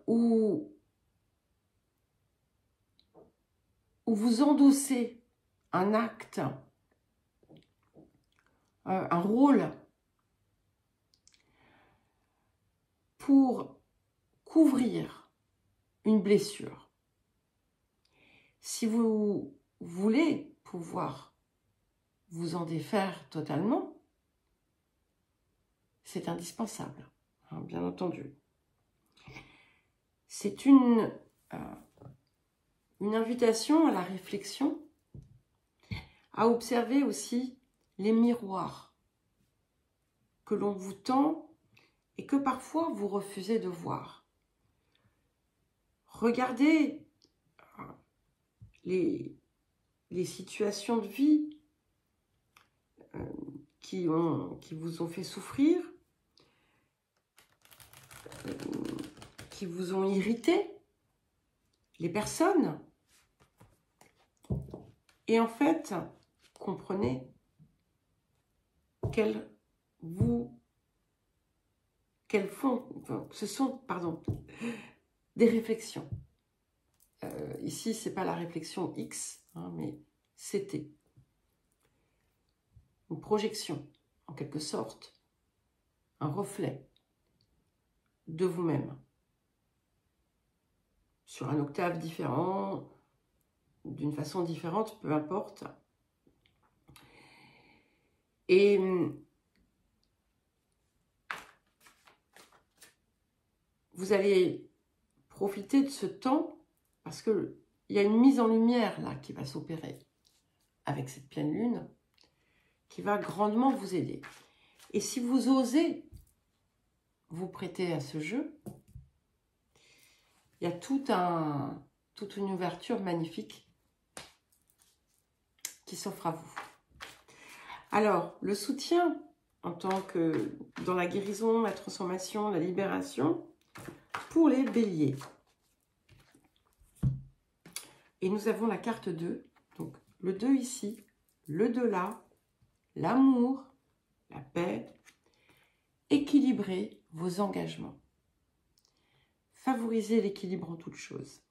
[SPEAKER 1] où vous endossez un acte, un rôle pour couvrir une blessure. Si vous voulez pouvoir vous en défaire totalement, c'est indispensable, hein, bien entendu. C'est une invitation à la réflexion, à observer aussi les miroirs que l'on vous tend et que parfois vous refusez de voir. Regardez les situations de vie qui vous ont fait souffrir, qui vous ont irrité, les personnes. Et en fait, comprenez ce sont, pardon, des réflexions. Ici, c'est pas la réflexion X, hein, mais c'était une projection, en quelque sorte, un reflet de vous-même, sur un octave différent, d'une façon différente, peu importe. Et vous allez profiter de ce temps parce qu'il y a une mise en lumière là qui va s'opérer avec cette pleine lune qui va grandement vous aider. Et si vous osez vous prêter à ce jeu, il y a toute une ouverture magnifique qui s'offre à vous. Alors, le soutien en tant que dans la guérison, la transformation, la libération, pour les béliers. Et nous avons la carte 2. Donc, le 2 ici, le 2 là, l'amour, la paix, équilibrer vos engagements. Favoriser l'équilibre en toutes choses.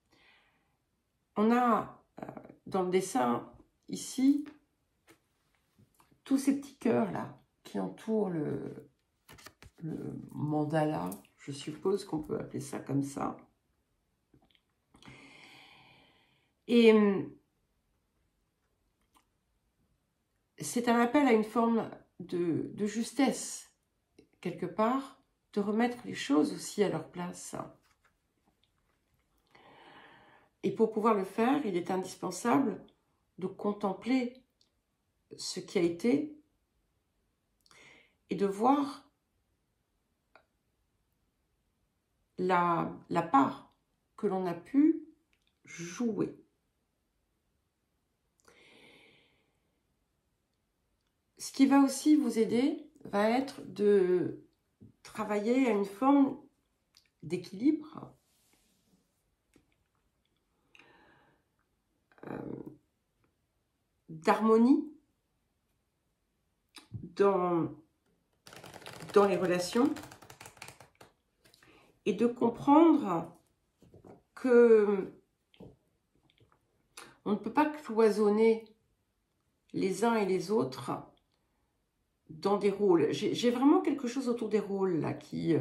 [SPEAKER 1] On a dans le dessin ici tous ces petits cœurs là qui entourent le mandala, je suppose qu'on peut appeler ça comme ça. Et c'est un appel à une forme de justesse, quelque part, de remettre les choses aussi à leur place. Et pour pouvoir le faire, il est indispensable de contempler ce qui a été et de voir la part que l'on a pu jouer. Ce qui va aussi vous aider va être de travailler à une forme d'équilibre, d'harmonie dans les relations et de comprendre que on ne peut pas cloisonner les uns et les autres dans des rôles. J'ai vraiment quelque chose autour des rôles là qui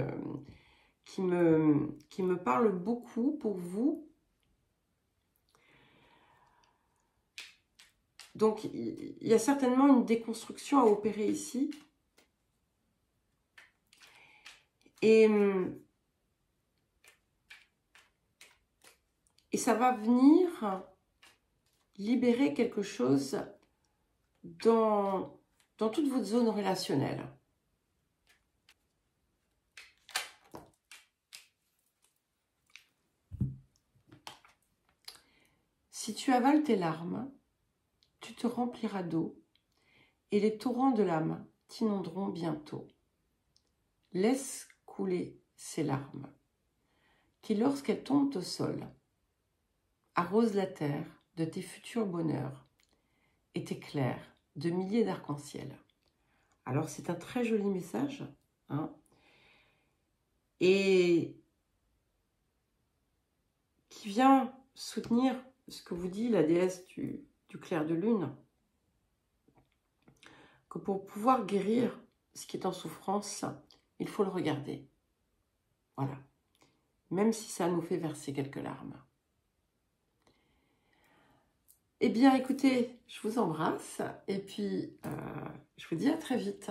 [SPEAKER 1] me parle beaucoup pour vous. Donc, il y a certainement une déconstruction à opérer ici. Et ça va venir libérer quelque chose dans toute votre zone relationnelle. Si tu avales tes larmes, tu te rempliras d'eau, et les torrents de l'âme t'inonderont bientôt. Laisse couler ces larmes, qui lorsqu'elles tombent au sol, arrosent la terre de tes futurs bonheurs et t'éclairent de milliers d'arcs-en-ciel. Alors c'est un très joli message, hein, et qui vient soutenir ce que vous dit la déesse du clair de lune, que pour pouvoir guérir ce qui est en souffrance, il faut le regarder. Voilà. Même si ça nous fait verser quelques larmes. Eh bien, écoutez, je vous embrasse et puis je vous dis à très vite.